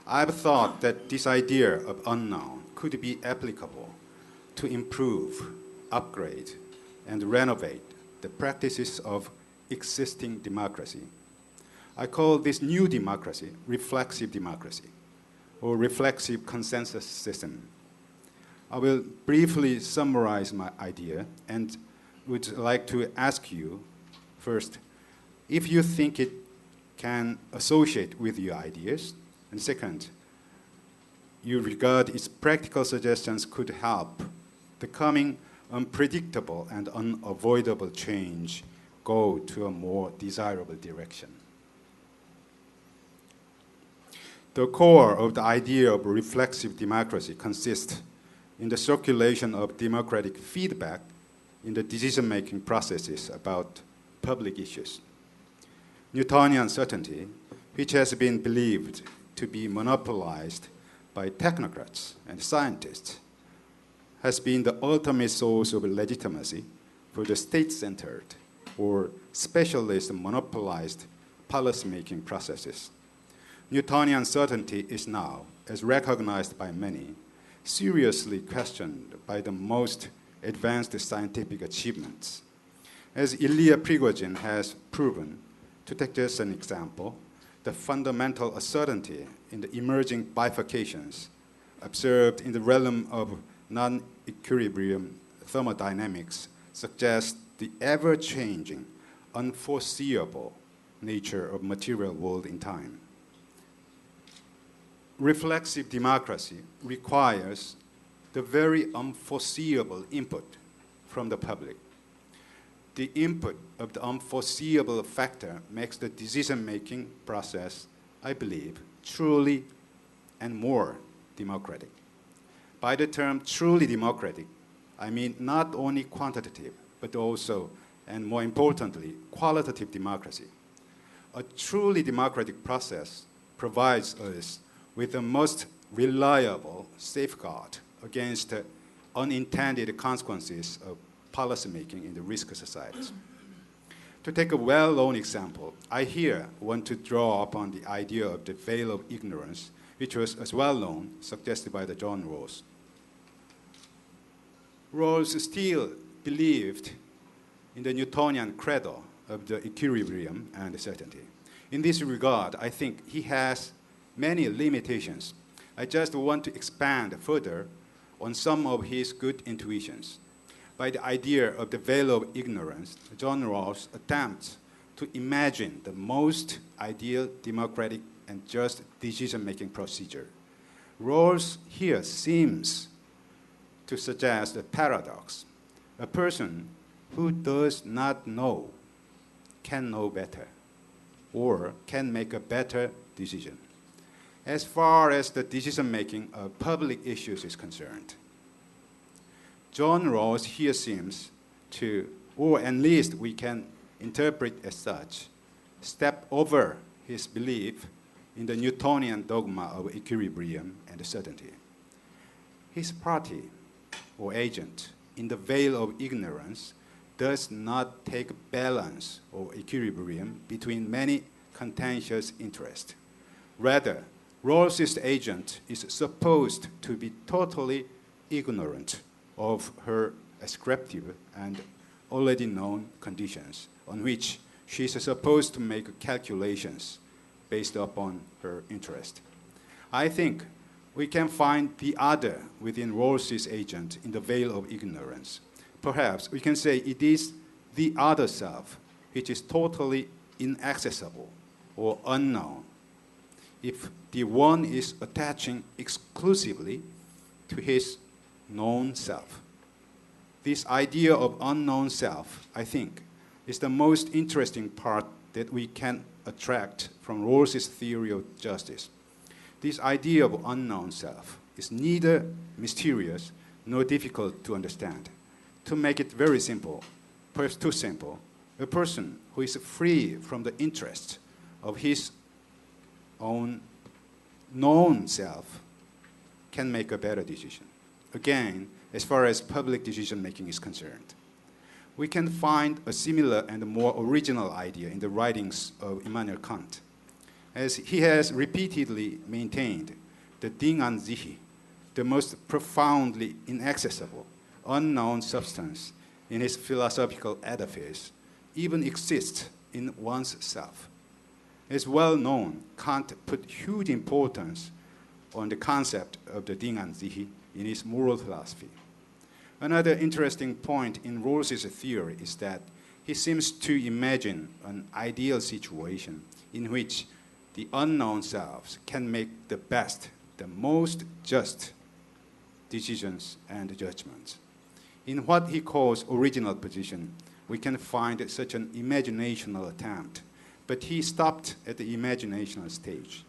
I've thought that this idea of unknown could be applicable to improve, upgrade, and renovate the practices of existing democracy. I call this new democracy reflexive democracy, or reflexive consensus system. I will briefly summarize my idea and would like to ask you first if you think it can associate with your ideas, and second, you regard its practical suggestions could help the coming unpredictable and unavoidable change go to a more desirable direction. The core of the idea of reflexive democracy consists in the circulation of democratic feedback in the decision-making processes about public issues. Newtonian certainty, which has been believed to be monopolized by technocrats and scientists, has been the ultimate source of legitimacy for the state-centered or specialist monopolized policy-making processes. Newtonian certainty is now, as recognized by many, seriously questioned by the most advanced scientific achievements. As Ilya Prigogine has proven, to take just an example, the fundamental uncertainty in the emerging bifurcations observed in the realm of non-equilibrium thermodynamics suggests the ever-changing, unforeseeable nature of material world in time. Reflexive democracy requires the very unforeseeable input from the public. The input of the unforeseeable factor makes the decision-making process, I believe, truly and more democratic. By the term truly democratic, I mean not only quantitative, but also, and more importantly, qualitative democracy. A truly democratic process provides us with the most reliable safeguard against unintended consequences of policymaking in the risk societies. To take a well-known example, I here want to draw upon the idea of the veil of ignorance, which was as well known, suggested by the John Rawls. Rawls still believed in the Newtonian credo of the equilibrium and the certainty. In this regard, I think he has many limitations. I just want to expand further on some of his good intuitions. By the idea of the veil of ignorance, John Rawls attempts to imagine the most ideal democratic and just decision-making procedure. Rawls here seems to suggest a paradox. A person who does not know can know better or can make a better decision as far as the decision-making of public issues is concerned. John Rawls here seems to, or at least we can interpret as such, step over his belief in the Newtonian dogma of equilibrium and certainty. His party or agent in the veil of ignorance does not take balance or equilibrium between many contentious interests. Rather, Rawls's agent is supposed to be totally ignorant of her ascriptive and already known conditions on which she is supposed to make calculations based upon her interest. I think we can find the other within Rawls's agent in the veil of ignorance. Perhaps we can say it is the other self which is totally inaccessible or unknown if the one is attaching exclusively to his known self. This idea of unknown self, I think, is the most interesting part that we can attract from Rawls's theory of justice. This idea of unknown self is neither mysterious nor difficult to understand. To make it very simple, perhaps too simple, a person who is free from the interest of his own known self can make a better decision. Again, as far as public decision-making is concerned. We can find a similar and more original idea in the writings of Immanuel Kant, as he has repeatedly maintained the Ding an sich, the most profoundly inaccessible, unknown substance in his philosophical edifice, even exists in one's self. As well known, Kant put huge importance on the concept of the Ding an sich in his moral philosophy. Another interesting point in Rawls's theory is that he seems to imagine an ideal situation in which the unknown selves can make the best, the most just decisions and judgments. In what he calls original position, we can find such an imaginational attempt, but he stopped at the imaginational stage.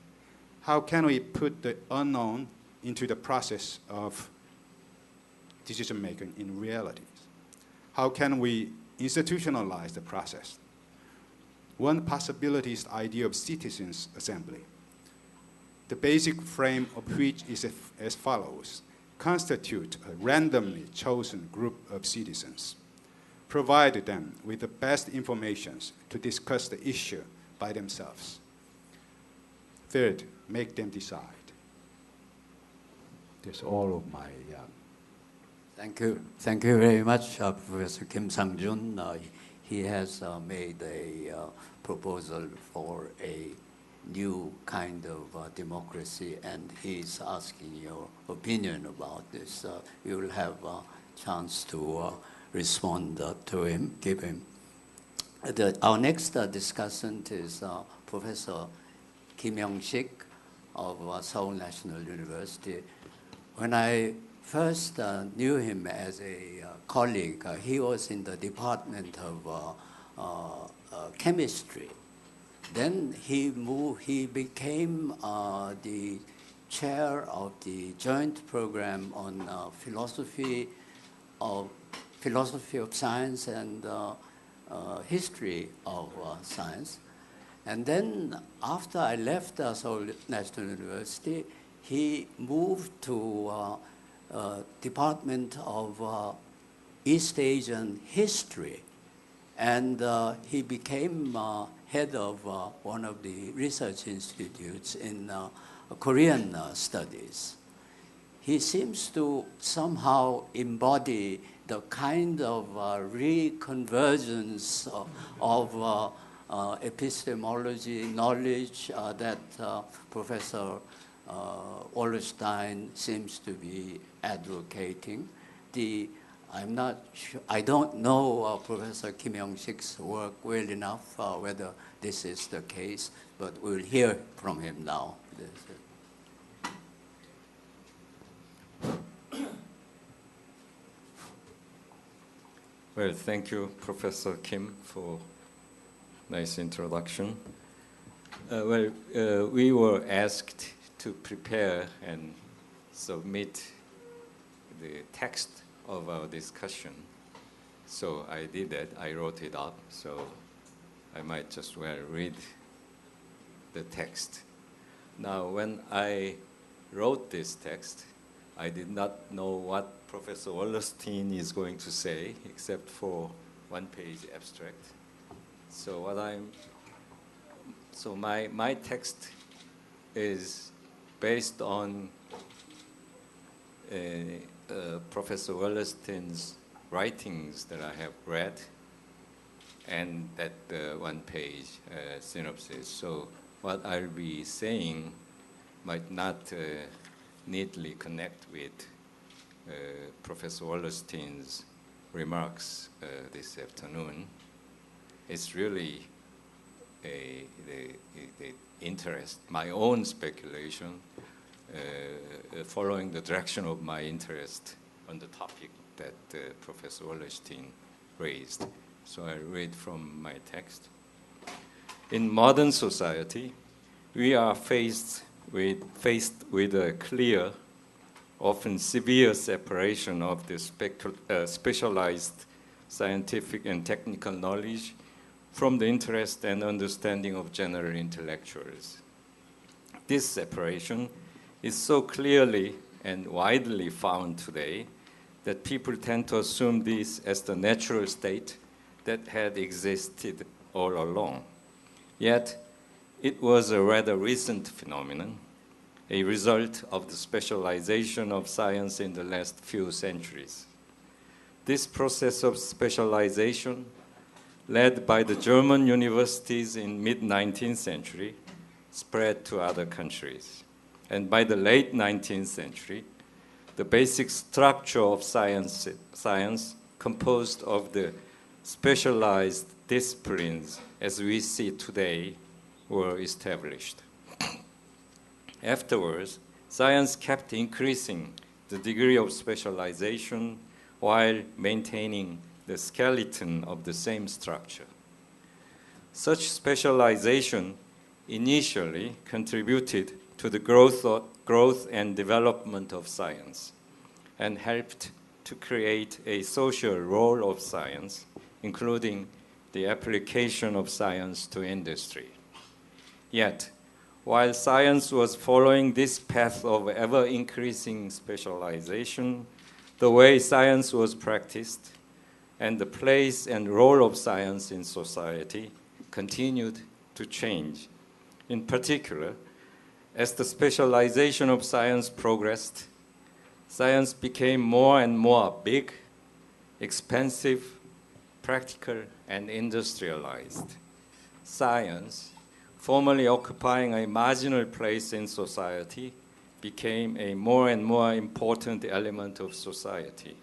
How can we put the unknown into the process of decision-making in realities? How can we institutionalize the process? One possibility is the idea of citizens' assembly, the basic frame of which is as follows: constitute a randomly chosen group of citizens, provide them with the best information to discuss the issue by themselves. Third, make them decide. That's all of my Thank you. Thank you very much, Professor Kim Sang-jun. He has made a proposal for a new kind of democracy, and he's asking your opinion about this. You will have a chance to respond to him, give him. Our next discussant is Professor Kim Young-sik of Seoul National University. When I first knew him as a colleague, he was in the Department of Chemistry. Then he became the chair of the joint program on philosophy of science and history of science. And then after I left Seoul National University, he moved to Department of East Asian History. And he became head of one of the research institutes in Korean studies. He seems to somehow embody the kind of reconvergence of epistemology knowledge that Professor Wallerstein seems to be advocating. I'm not sure, I don't know Professor Kim Young-sik's work well enough whether this is the case, but we'll hear from him now. Well, thank you, Professor Kim, for nice introduction. We were asked to prepare and submit the text of our discussion. So I did that. I wrote it up. So I might just read the text. Now, when I wrote this text, I did not know what Professor Wallerstein is going to say, except for one-page abstract. So my text is based on Professor Wallerstein's writings that I have read, and that one-page synopsis. So what I'll be saying might not neatly connect with Professor Wallerstein's remarks this afternoon. It's really the interest, my own speculation, following the direction of my interest on the topic that Professor Wallerstein raised. So I read from my text. In modern society, we are faced with a clear, often severe separation of the specialized scientific and technical knowledge from the interest and understanding of general intellectuals. This separation is so clearly and widely found today that people tend to assume this as the natural state that had existed all along. Yet, it was a rather recent phenomenon, a result of the specialization of science in the last few centuries. This process of specialization, led by the German universities in mid-19th century, spread to other countries. And by the late 19th century, the basic structure of science composed of the specialized disciplines as we see today were established. Afterwards, science kept increasing the degree of specialization while maintaining the skeleton of the same structure. Such specialization initially contributed to the growth and development of science and helped to create a social role of science, including the application of science to industry. Yet, while science was following this path of ever-increasing specialization, the way science was practiced and the place and role of science in society continued to change. In particular, as the specialization of science progressed, science became more and more big, expensive, practical, and industrialized. Science, formerly occupying a marginal place in society, became a more and more important element of society.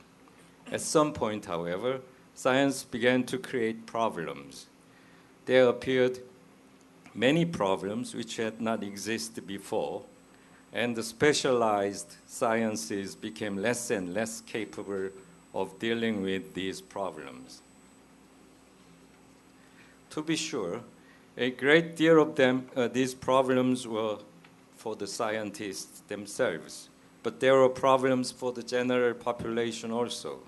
At some point, however, science began to create problems. There appeared many problems which had not existed before, and the specialized sciences became less and less capable of dealing with these problems. To be sure, a great deal of these problems were for the scientists themselves, but there were problems for the general population also.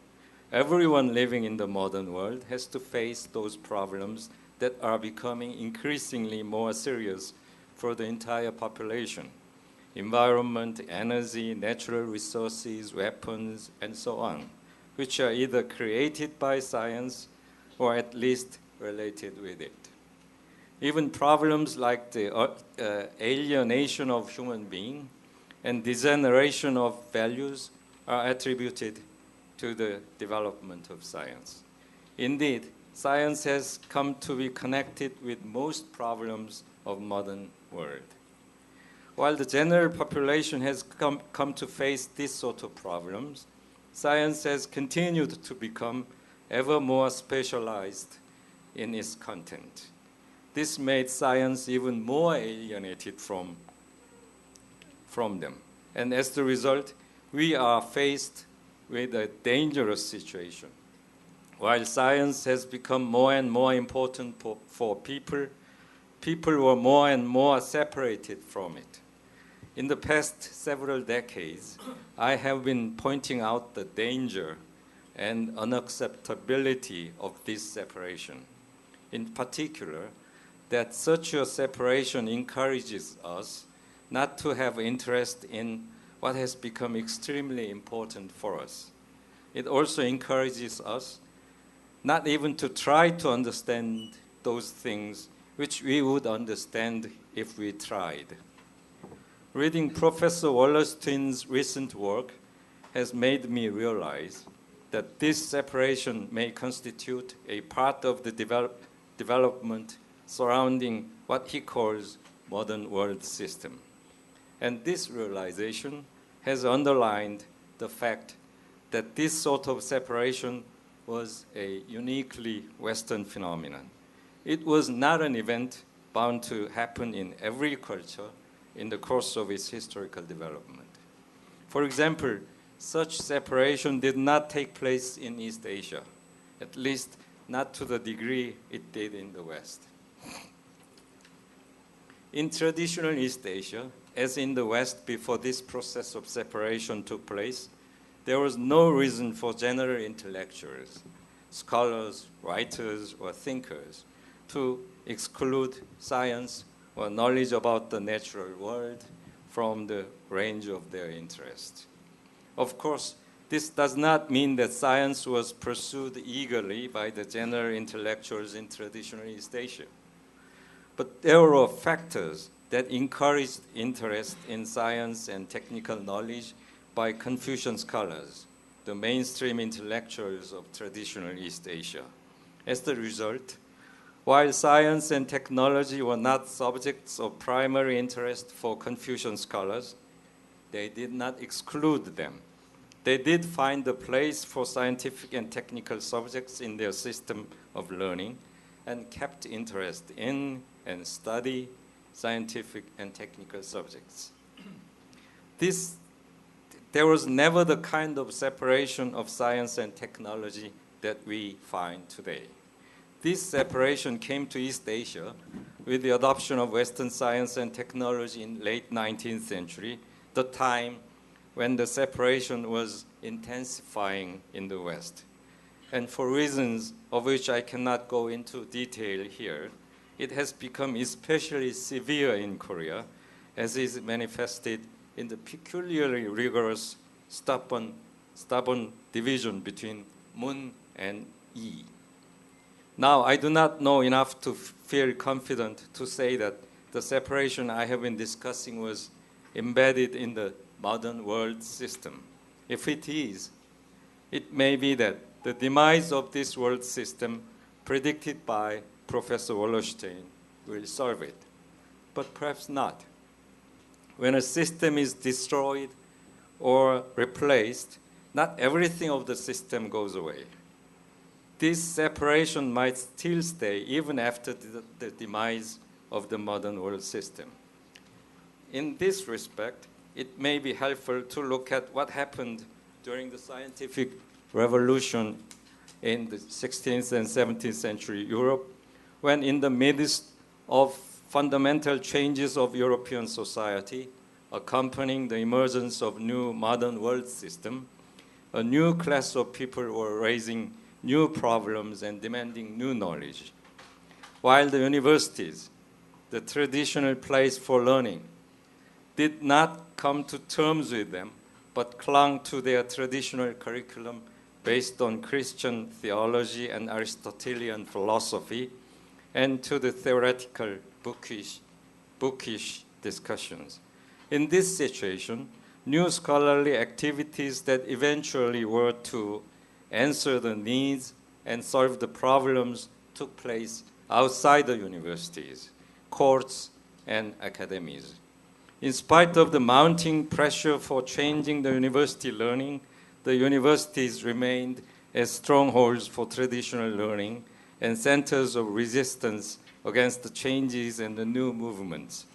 Everyone living in the modern world has to face those problems that are becoming increasingly more serious for the entire population: environment, energy, natural resources, weapons, and so on, which are either created by science or at least related with it. Even problems like the alienation of human beings and degeneration of values are attributed to the development of science. Indeed, science has come to be connected with most problems of modern world. While the general population has come to face this sort of problems, science has continued to become ever more specialized in its content. This made science even more alienated from them. And as a result, we are faced with a dangerous situation. While science has become more and more important for people, people were more and more separated from it. In the past several decades, I have been pointing out the danger and unacceptability of this separation. In particular, that such a separation encourages us not to have interest in what has become extremely important for us. It also encourages us not even to try to understand those things which we would understand if we tried. Reading Professor Wallerstein's recent work has made me realize that this separation may constitute a part of the development surrounding what he calls modern world system. And this realization has underlined the fact that this sort of separation was a uniquely Western phenomenon. It was not an event bound to happen in every culture in the course of its historical development. For example, such separation did not take place in East Asia, at least not to the degree it did in the West. In traditional East Asia, as in the West before this process of separation took place, there was no reason for general intellectuals, scholars, writers, or thinkers to exclude science or knowledge about the natural world from the range of their interest. Of course, this does not mean that science was pursued eagerly by the general intellectuals in traditional East Asia. But there were factors that encouraged interest in science and technical knowledge by Confucian scholars, the mainstream intellectuals of traditional East Asia. As the result, while science and technology were not subjects of primary interest for Confucian scholars, they did not exclude them. They did find a place for scientific and technical subjects in their system of learning and kept interest in and study scientific and technical subjects. There was never the kind of separation of science and technology that we find today. This separation came to East Asia with the adoption of Western science and technology in late 19th century, the time when the separation was intensifying in the West. And for reasons of which I cannot go into detail here, it has become especially severe in Korea, as is manifested in the peculiarly rigorous, stubborn division between Mun and Yi. Now, I do not know enough to feel confident to say that the separation I have been discussing was embedded in the modern world system. If it is, it may be that the demise of this world system predicted by Professor Wallerstein will solve it, but perhaps not. When a system is destroyed or replaced, not everything of the system goes away. This separation might still stay even after the demise of the modern world system. In this respect, it may be helpful to look at what happened during the scientific revolution in the 16th and 17th century Europe, when in the midst of fundamental changes of European society, accompanying the emergence of new modern world system, a new class of people were raising new problems and demanding new knowledge. while the universities, the traditional place for learning, did not come to terms with them, but clung to their traditional curriculum based on Christian theology and Aristotelian philosophy, and to the theoretical bookish discussions. In this situation, new scholarly activities that eventually were to answer the needs and solve the problems took place outside the universities, courts, and academies. In spite of the mounting pressure for changing the university learning, the universities remained as strongholds for traditional learning and centers of resistance against the changes and the new movements.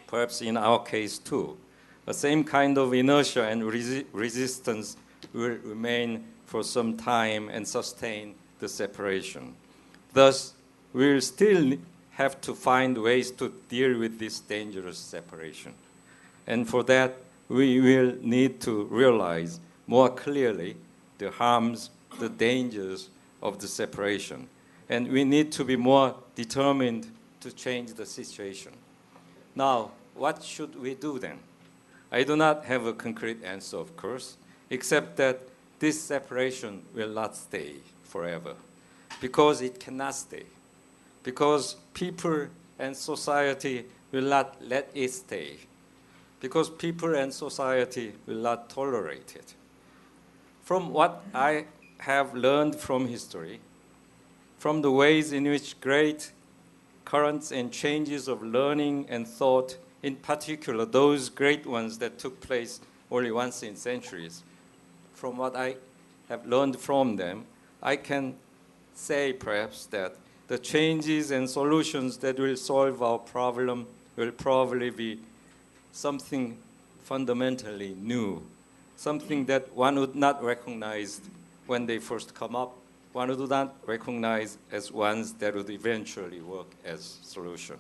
Perhaps in our case too, the same kind of inertia and resistance will remain for some time and sustain the separation. Thus, we will still have to find ways to deal with this dangerous separation. And for that, we will need to realize more clearly the harms, the dangers of the separation. And we need to be more determined to change the situation. Now, what should we do then? I do not have a concrete answer, of course, except that this separation will not stay forever, because it cannot stay, because people and society will not let it stay, because people and society will not tolerate it. From what I have learned from history, from the ways in which great currents and changes of learning and thought, in particular those great ones that took place only once in centuries, from what I have learned from them, I can say perhaps that the changes and solutions that will solve our problem will probably be something fundamentally new, something that one would not recognize when they first come up, one would not recognize as ones that would eventually work as solution.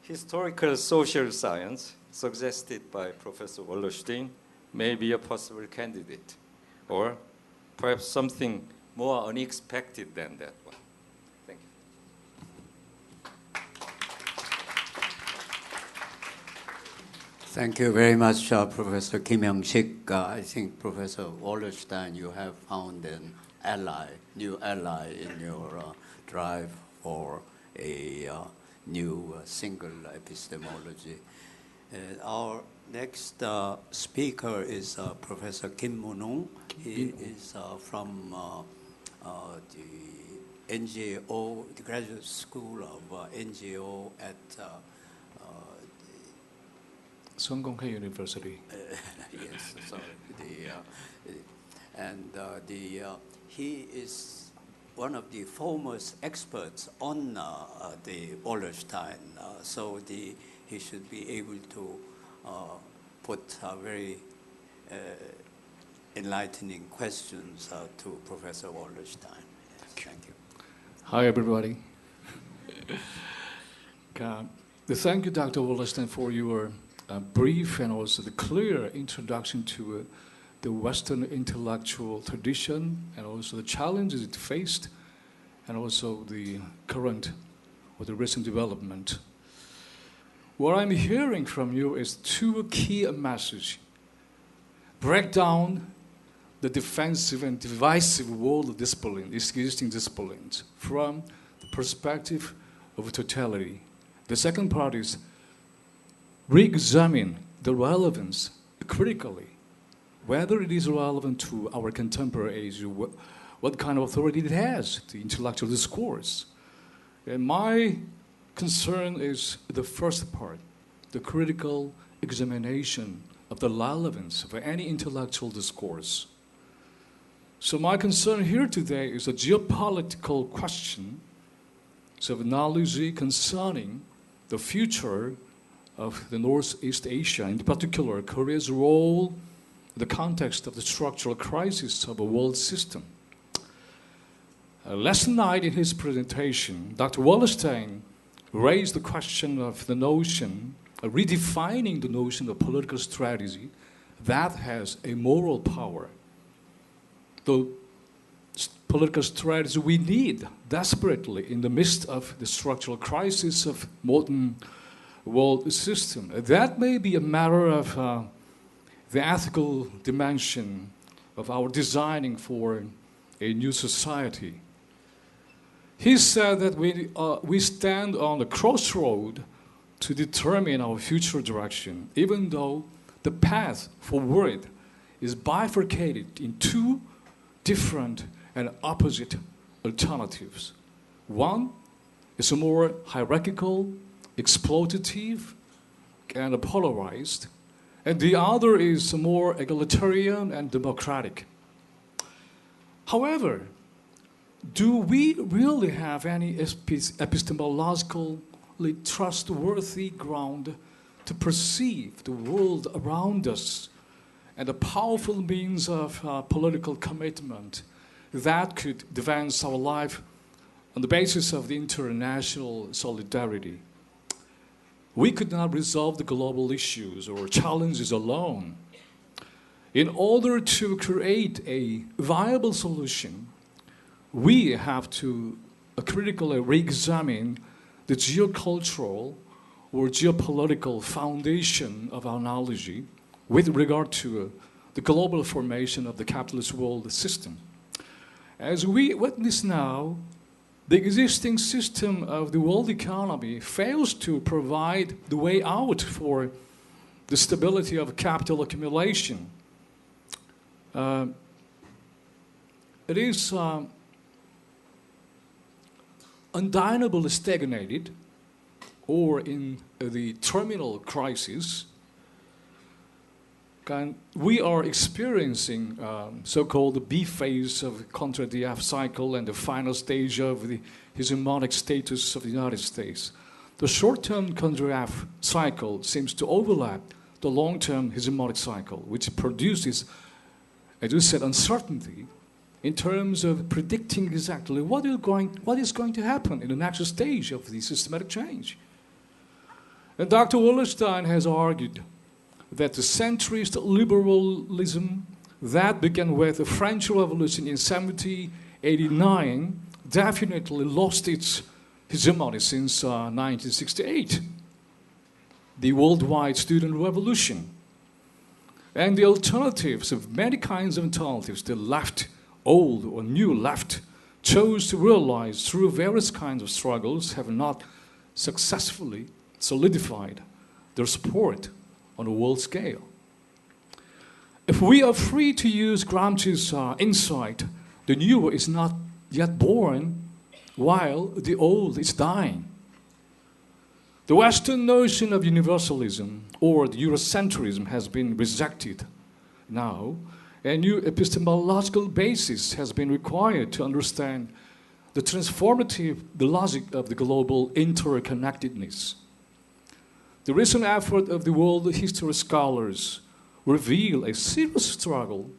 Historical social science, suggested by Professor Wallerstein, may be a possible candidate, or perhaps something more unexpected than that one. Thank you. Thank you very much, Professor Kim Young-sik. I think, Professor Wallerstein, you have found an ally, new ally in your drive for a new single epistemology. Our next speaker is Professor Kim Moon-hong. He is from the NGO, the Graduate School of NGO at Sungkonghae University. yes, sorry. He is one of the foremost experts on the Wallerstein, so he should be able to put very enlightening questions to Professor Wallerstein. Yes, thank you. Hi, everybody. Thank you, Dr. Wallerstein, for your brief and also the clear introduction to the Western intellectual tradition and also the challenges it faced and also the current or the recent development. What I'm hearing from you is two key messages. Break down the defensive and divisive world discipline, existing disciplines, from the perspective of totality. The second part is re-examine the relevance critically, whether it is relevant to our contemporary age, what kind of authority it has, the intellectual discourse. And my concern is the first part, the critical examination of the relevance of any intellectual discourse. So my concern here today is a geopolitical question of knowledge concerning the future of the Northeast Asia, in particular Korea's role in the context of the structural crisis of a world system. Last night in his presentation, Dr. Wallerstein raised the question of the notion, redefining the notion of political strategy that has a moral power. The political strategy we need desperately in the midst of the structural crisis of modern world system. That may be a matter of the ethical dimension of our designing for a new society. He said that we stand on the crossroad to determine our future direction, even though the path forward is bifurcated in two different and opposite alternatives. One is a more hierarchical, exploitative, and polarized, and the other is more egalitarian and democratic. However, do we really have any epistemologically trustworthy ground to perceive the world around us and a powerful means of political commitment that could advance our life on the basis of the international solidarity? We could not resolve the global issues or challenges alone. In order to create a viable solution, we have to critically re-examine the geocultural or geopolitical foundation of our knowledge with regard to the global formation of the capitalist world system. As we witness now, the existing system of the world economy fails to provide the way out for the stability of capital accumulation. It is undeniably stagnated, or in the terminal crisis. We are experiencing so-called B phase of contra the F cycle and the final stage of the hegemonic status of the United States. The short-term contra F cycle seems to overlap the long-term hegemonic cycle, which produces, as you said, uncertainty in terms of predicting exactly what is going to happen in the next stage of the systematic change. And Dr. Wallerstein has argued that the centrist liberalism that began with the French Revolution in 1789 definitely lost its hegemony since 1968, the worldwide student revolution. And the alternatives of many kinds of alternatives, the left, old or new left, chose to realize through various kinds of struggles have not successfully solidified their support on a world scale. If we are free to use Gramsci's insight, the new is not yet born while the old is dying. The Western notion of universalism or the Eurocentrism has been rejected now. A new epistemological basis has been required to understand the logic of the global interconnectedness. The recent effort of the world history scholars reveal a serious struggle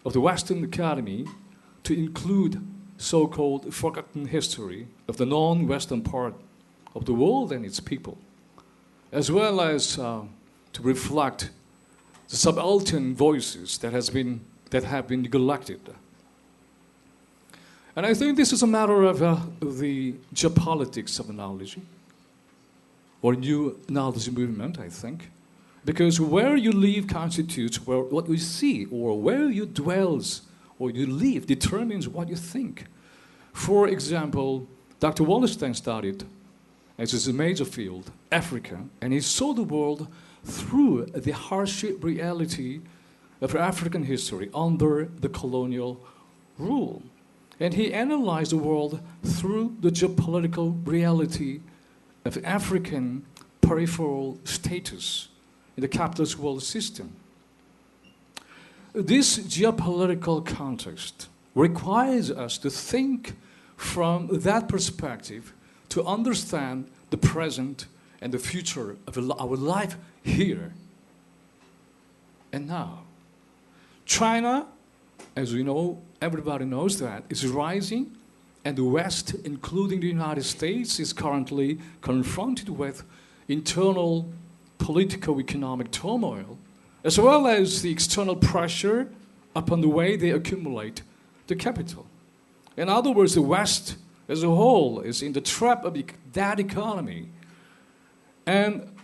of the Western Academy to include so-called forgotten history of the non-Western part of the world and its people, as well as to reflect the subaltern voices that have been neglected. And I think this is a matter of the geopolitics of knowledge, or new knowledge movement, I think. Because where you live constitutes what you see, or where you dwells or you live determines what you think. For example, Dr. Wallerstein studied, as is a major field, Africa, and he saw the world through the hardship reality of African history under the colonial rule. And he analyzed the world through the geopolitical reality of African peripheral status in the capitalist world system. This geopolitical context requires us to think from that perspective to understand the present and the future of our life here and now. China, as we know, everybody knows that, is rising, and the West, including the United States, is currently confronted with internal politico-economic turmoil, as well as the external pressure upon the way they accumulate the capital. In other words, the West as a whole is in the trap of that economy. And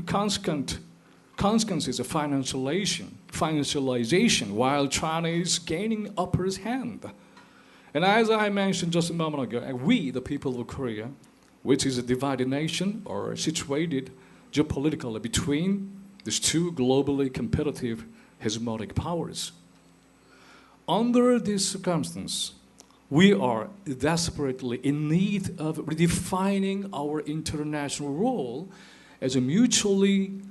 consequences of financialization, while China is gaining upper hand. And as I mentioned just a moment ago, we, the people of Korea, which is a divided nation, are situated geopolitically between these two globally competitive hegemonic powers. Under this circumstance, we are desperately in need of redefining our international role as a mutually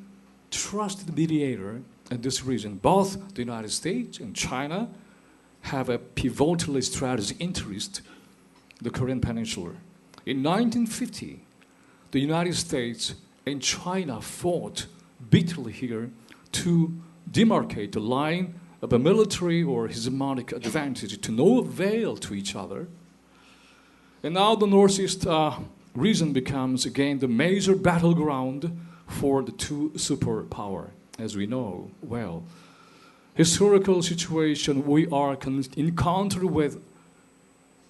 trusted mediator in this region. Both the United States and China have a pivotal strategic interest in the Korean Peninsula. In 1950, the United States and China fought bitterly here to demarcate the line of a military or hegemonic advantage to no avail to each other. And now the Northeast region becomes again the major battleground for the two superpowers, as we know well. Historical situation we are encountering with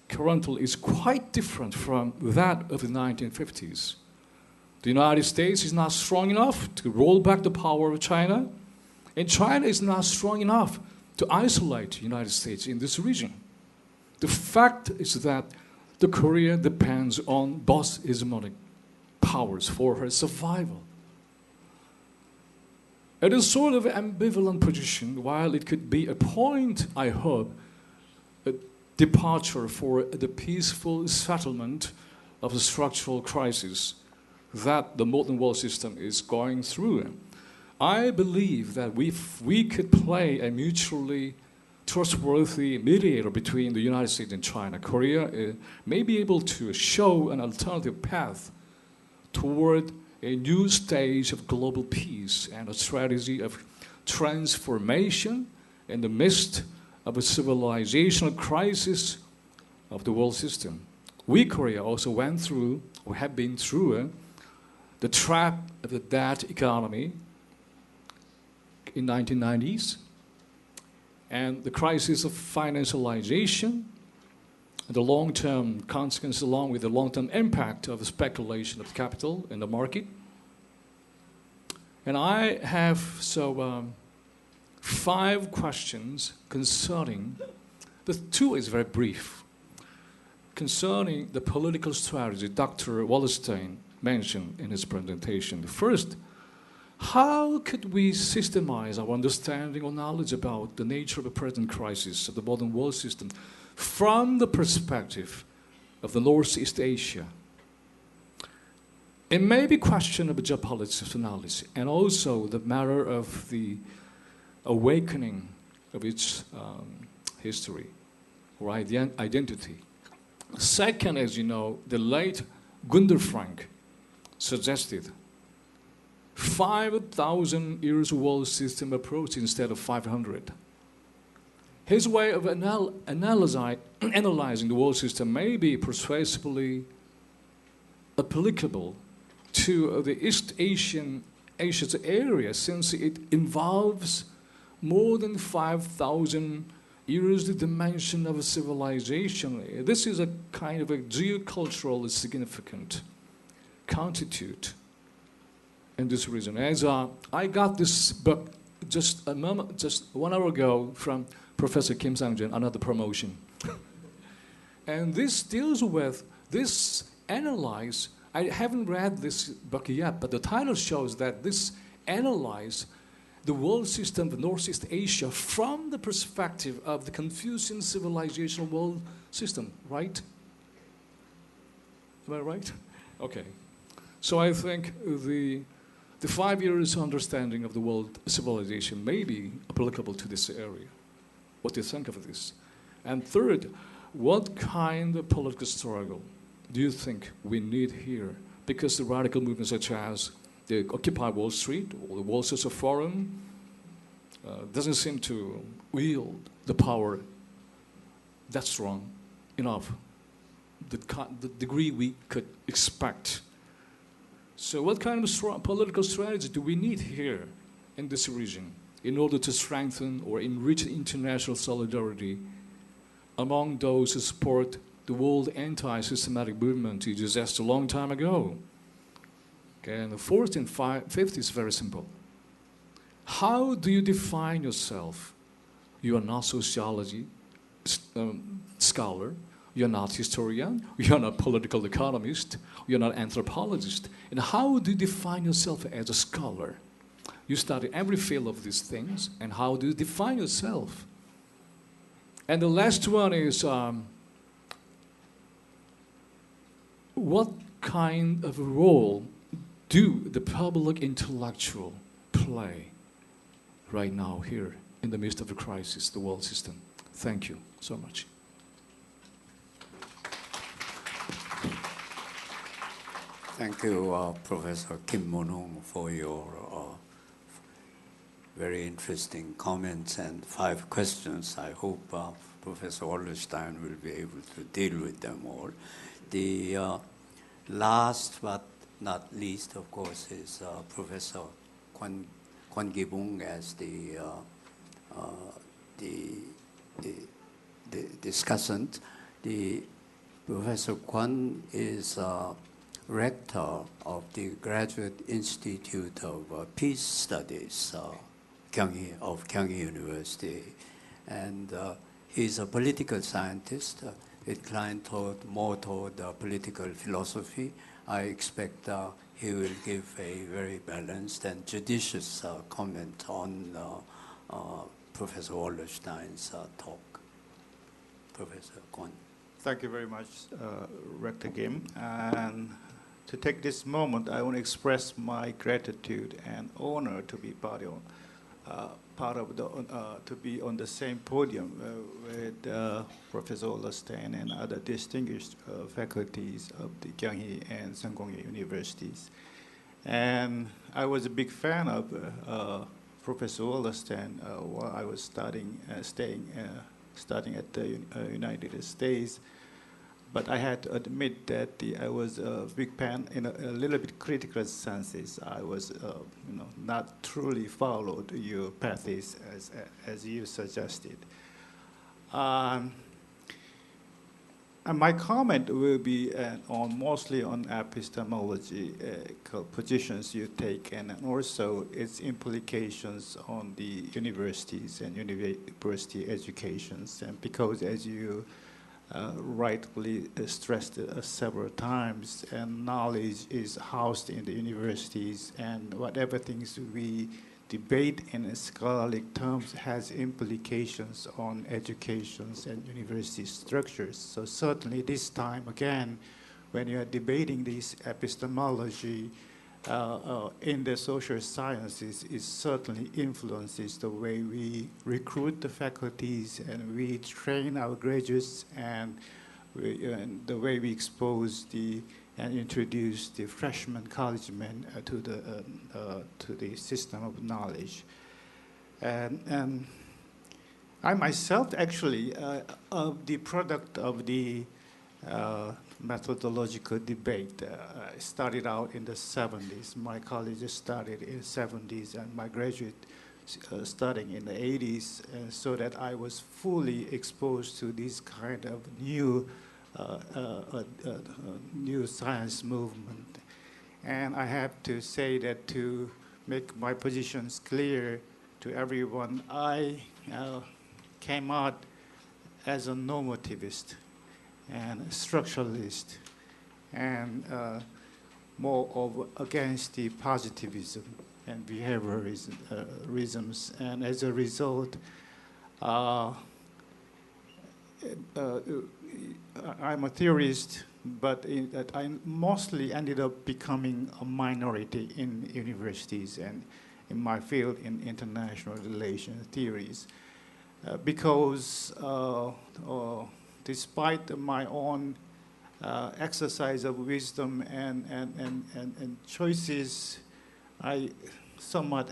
currently is quite different from that of the 1950s. The United States is not strong enough to roll back the power of China, and China is not strong enough to isolate the United States in this region. The fact is that the Korea depends on both hegemonic powers for her survival. It is sort of an ambivalent position, while it could be a point, I hope, a departure for the peaceful settlement of the structural crisis that the modern world system is going through. I believe that we could play a mutually trustworthy mediator between the United States and China. Korea may be able to show an alternative path toward a new stage of global peace and a strategy of transformation in the midst of a civilizational crisis of the world system. We, Korea, also went through, or have been through, the trap of the debt economy in 1990s, and the crisis of financialization, the long-term consequences along with the long-term impact of the speculation of capital in the market. And I have 5 questions concerning, the 2 is very brief, concerning the political strategy Dr. Wallerstein mentioned in his presentation. The first, how could we systemize our understanding or knowledge about the nature of the present crisis of the modern world system from the perspective of the Northeast Asia? It may be a question of geopolitics analysis and also the matter of the awakening of its history or identity. Second, as you know, the late Gunder Frank suggested 5,000 years world system approach instead of 500. His way of analyzing the world system may be persuasively applicable to the East Asia's area, since it involves more than 5,000 years the dimension of a civilization. This is a kind of a geoculturally significant constitute in this region. As I got this book just 1 hour ago from Professor Kim Sang-jun, another promotion. And this deals with, this analyze, I haven't read this book yet, but the title shows that this analyze the world system of Northeast Asia from the perspective of the Confucian civilizational world system, right? Am I right? Okay. So I think the 5 years understanding of the world civilization may be applicable to this area. What do you think of this? And third, what kind of political struggle do you think we need here? Because the radical movements such as the Occupy Wall Street or the World Social Forum doesn't seem to wield the power that's strong enough, the degree we could expect. So what kind of political strategy do we need here in this region in order to strengthen or enrich international solidarity among those who support the world anti-systematic movement you just asked a long time ago. Okay, and the fourth and fifth is very simple. How do you define yourself? You are not sociology scholar, you're not historian, you're not political economist, you're not anthropologist. And how do you define yourself as a scholar? You study every field of these things, and how do you define yourself? And the last one is, what kind of a role do the public intellectual play right now here in the midst of a crisis, the world system? Thank you so much. Thank you, Professor Kim Mon-hong, for your very interesting comments and 5 questions. I hope Professor Wallerstein will be able to deal with them all. The last but not least, of course, is Professor Kwon Ki-bum as the discussant. Professor Kwon is rector of the Graduate Institute of Peace Studies of Kyunghee University, and he's a political scientist, inclined more toward political philosophy. I expect he will give a very balanced and judicious comment on Professor Wallerstein's talk. Professor Kwon. Thank you very much, Rector Kim. And to take this moment, I want to express my gratitude and honor to be to be on the same podium with Professor Wallerstein and other distinguished faculties of the Kyunghee and Sungkongye universities. And I was a big fan of Professor Wallerstein while I was studying at the United States. But I had to admit that I was a big fan in a little bit critical senses. I was, not truly followed your paths as you suggested. And my comment will be mostly on epistemology positions you take, and also its implications on the universities and university educations. And because, as you rightfully stressed several times, and knowledge is housed in the universities, and whatever things we debate in scholarly terms has implications on educations and university structures. So certainly this time again, when you are debating this epistemology in the social sciences, it certainly influences the way we recruit the faculties and we train our graduates, and the way we expose and introduce the freshman college men to the system of knowledge. And I myself actually the product of the methodological debate. I started out in the 70s. My college started in the 70s, and my graduate studying in the 80s, and so that I was fully exposed to this kind of new science movement. And I have to say that to make my positions clear to everyone, I came out as a normativist and a structuralist, and more of against the positivism and behaviorisms. And as a result, I'm a theorist, but I mostly ended up becoming a minority in universities and in my field in international relations theories, because despite my own exercise of wisdom and choices, I somewhat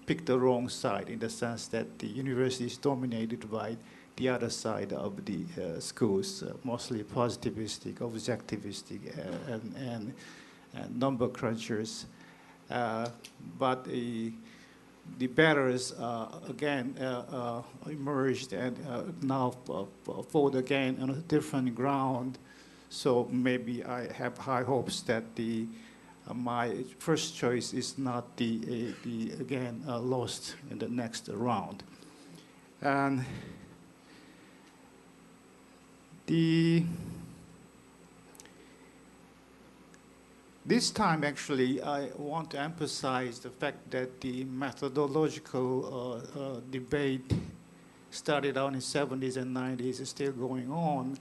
picked the wrong side, in the sense that the university is dominated by the other side of the schools, mostly positivistic, objectivistic, and number crunchers. But the batters again emerged and now fought again on a different ground. So maybe I have high hopes that my first choice is not the again lost in the next round. And this time, actually, I want to emphasize the fact that the methodological debate started out in the 70s and 90s is still going on,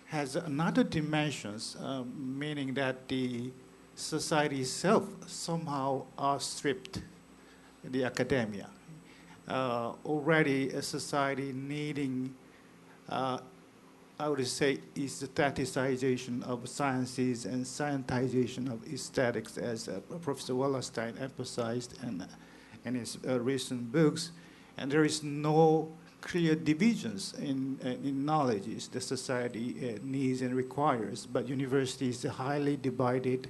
has another dimensions, meaning that the society itself somehow outstripped the academia. Already a society needing I would say aestheticization of sciences and scientization of aesthetics, as Professor Wallerstein emphasized in his recent books. And there is no clear divisions in knowledge the society needs and requires, but universities are highly divided,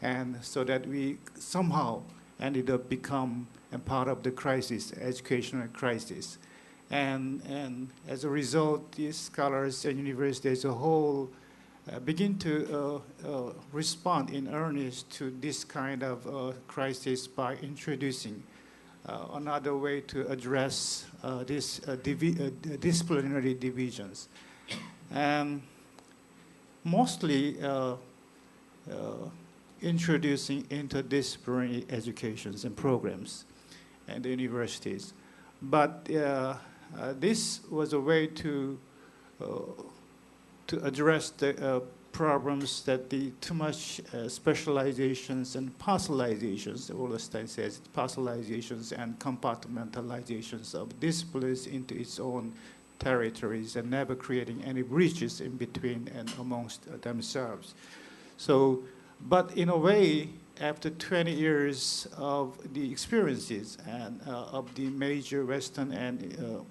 and so that we somehow ended up become a part of the crisis, educational crisis. And as a result, these scholars and universities as a whole begin to respond in earnest to this kind of crisis by introducing another way to address these disciplinary divisions. And mostly introducing interdisciplinary educations and programs at the universities. But this was a way to address the problems that the too much specializations and parcelizations, Wallerstein says, parcelizations and compartmentalizations of disciplines into its own territories and never creating any bridges in between and amongst themselves. So, but in a way, after 20 years of the experiences and of the major Western and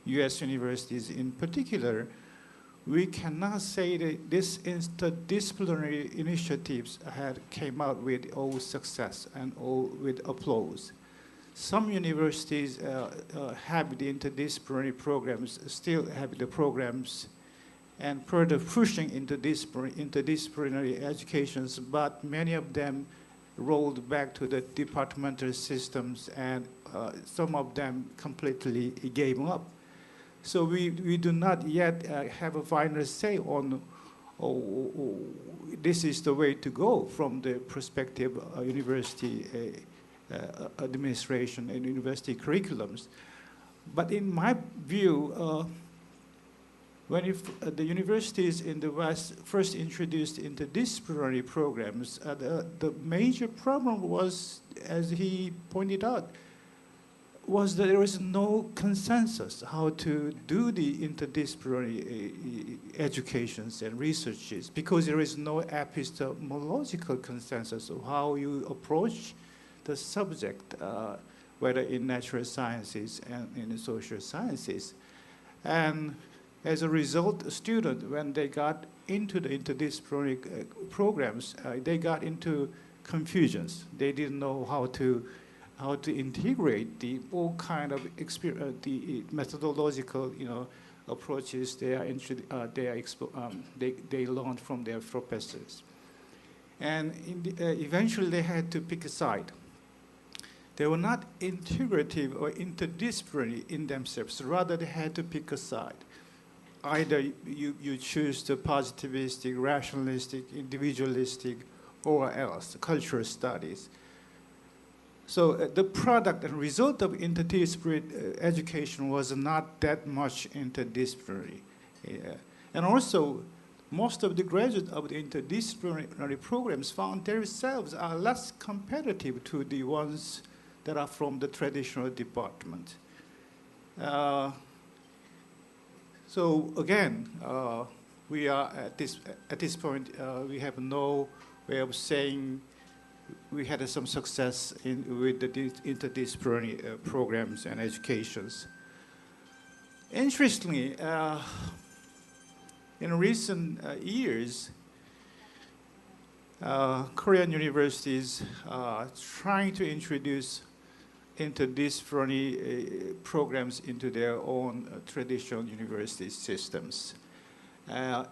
US universities in particular, we cannot say that these interdisciplinary initiatives had came out with all success and all with applause. Some universities have the interdisciplinary programs, still have the programs, and further pushing into interdisciplinary educations, but many of them rolled back to the departmental systems, and some of them completely gave up. So we do not yet have a final say on this is the way to go from the perspective of university administration and university curriculums. But in my view, when the universities in the West first introduced interdisciplinary programs, the major problem was, as he pointed out, was that there was no consensus how to do the interdisciplinary educations and researches, because there is no epistemological consensus of how you approach the subject, whether in natural sciences and in social sciences. And as a result, a student, when they got into the interdisciplinary programs, they got into confusions. They didn't know how to integrate the all kind of the methodological, approaches they learned from their professors, and eventually they had to pick a side. They were not integrative or interdisciplinary in themselves. Rather, they had to pick a side. Either you choose the positivistic, rationalistic, individualistic, or else cultural studies. So the product and result of interdisciplinary education was not that much interdisciplinary. And also, most of the graduates of the interdisciplinary programs found themselves are less competitive to the ones that are from the traditional department. So again, we are at this point, we have no way of saying we had some success with the interdisciplinary programs and educations. Interestingly, in recent years, Korean universities are trying to introduce interdisciplinary programs into their own traditional university systems.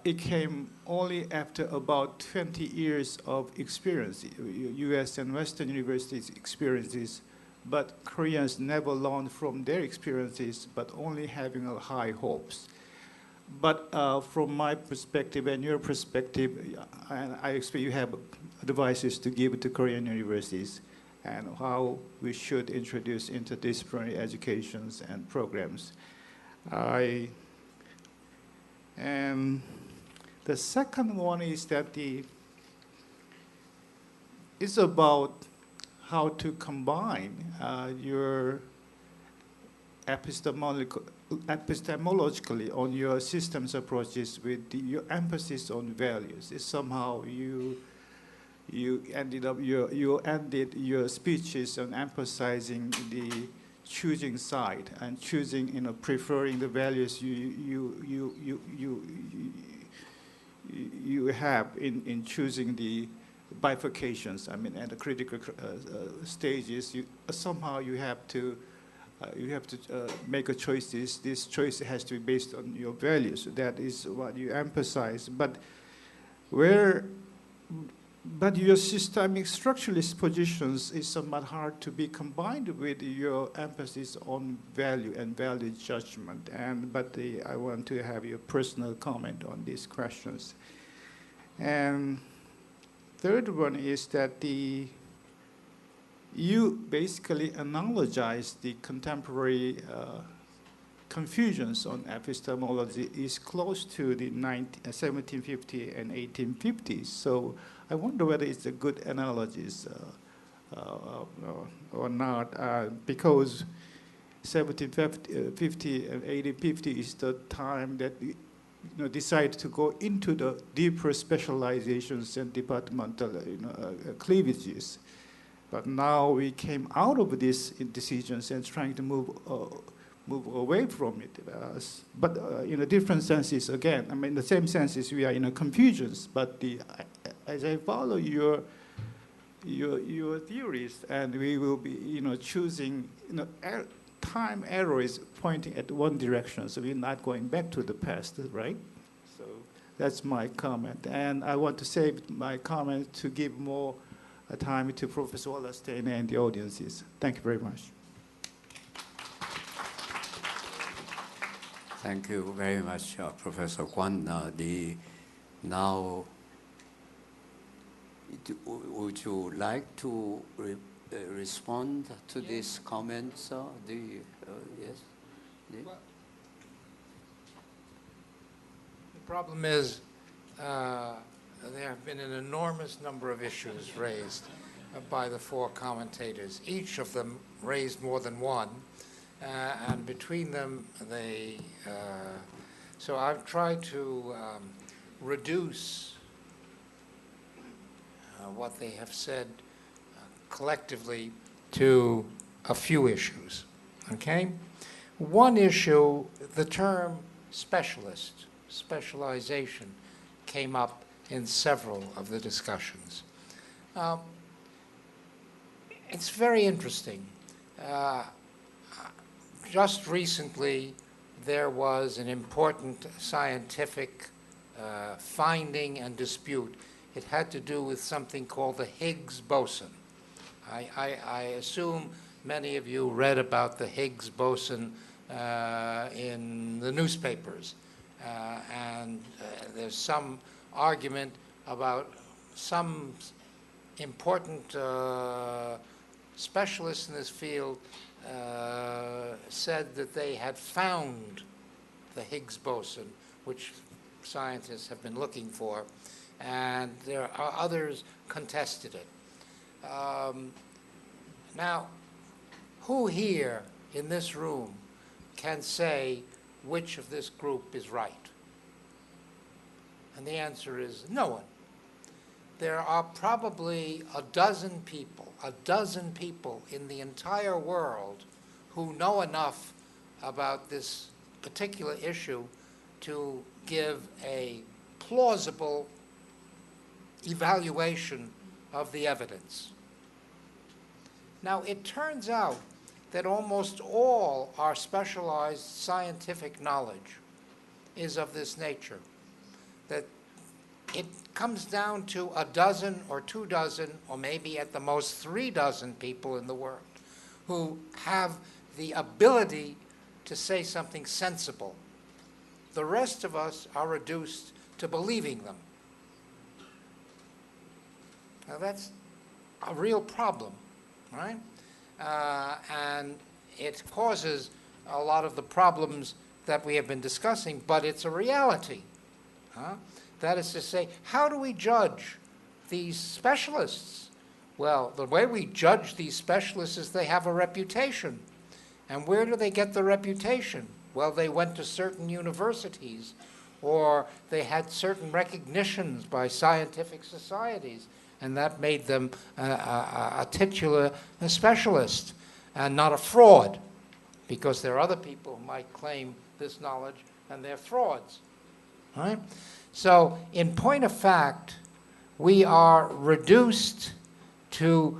It came only after about 20 years of experience, US and Western universities experiences, but Koreans never learned from their experiences, but only having high hopes. But from my perspective and your perspective, and I expect you have advices to give to Korean universities and how we should introduce interdisciplinary educations and programs. And the second one is that it's about how to combine your epistemologically on your systems approaches with your emphasis on values. It's somehow you ended your speeches on emphasizing the choosing side and choosing, preferring the values you have in choosing the bifurcations. I mean, at the critical stages, somehow you have to make a choice. This choice has to be based on your values. That is what you emphasize. But your systemic structuralist positions is somewhat hard to be combined with your emphasis on value and value judgment. I want to have your personal comment on these questions. And third one is that you basically analogize the contemporary confusions on epistemology is close to the 1750 and 1850s. So I wonder whether it's a good analogies or not, because 1750 and 1850 is the time that we decide to go into the deeper specializations and departmental cleavages. But now we came out of these decisions and trying to move away from it. But in a different senses, again, I mean, the same senses we are in a confusions. But as I follow your theories, and we will be, choosing, time arrow is pointing at one direction, so we're not going back to the past, right? So that's my comment, and I want to save my comment to give more time to Professor Wallerstein and the audiences. Thank you very much. Thank you very much, Professor Kwon. Now, would you like to respond to these comments? Yes? Well, the problem is there have been an enormous number of issues raised by the four commentators. Each of them raised more than one, and between them so I've tried to reduce what they have said collectively to a few issues, okay? One issue, the term specialist, specialization, came up in several of the discussions. It's very interesting. Just recently, there was an important scientific finding and dispute. It had to do with something called the Higgs boson. I assume many of you read about the Higgs boson in the newspapers. And there's some argument about some important specialists in this field said that they had found the Higgs boson, which scientists have been looking for, and there are others contested it. Now, who here in this room can say which of this group is right? And the answer is no one. There are probably a dozen people in the entire world who know enough about this particular issue to give a plausible evaluation of the evidence. Now, it turns out that almost all our specialized scientific knowledge is of this nature, that it comes down to a dozen or 2 dozen, or maybe at the most 3 dozen people in the world who have the ability to say something sensible. The rest of us are reduced to believing them. Now that's a real problem, right? And it causes a lot of the problems that we have been discussing, but it's a reality. That is to say, how do we judge these specialists? Well, the way we judge these specialists is they have a reputation. And where do they get the reputation? Well, they went to certain universities, or they had certain recognitions by scientific societies, and that made them a titular specialist and not a fraud, because there are other people who might claim this knowledge and they're frauds. Right? So, in point of fact, we are reduced to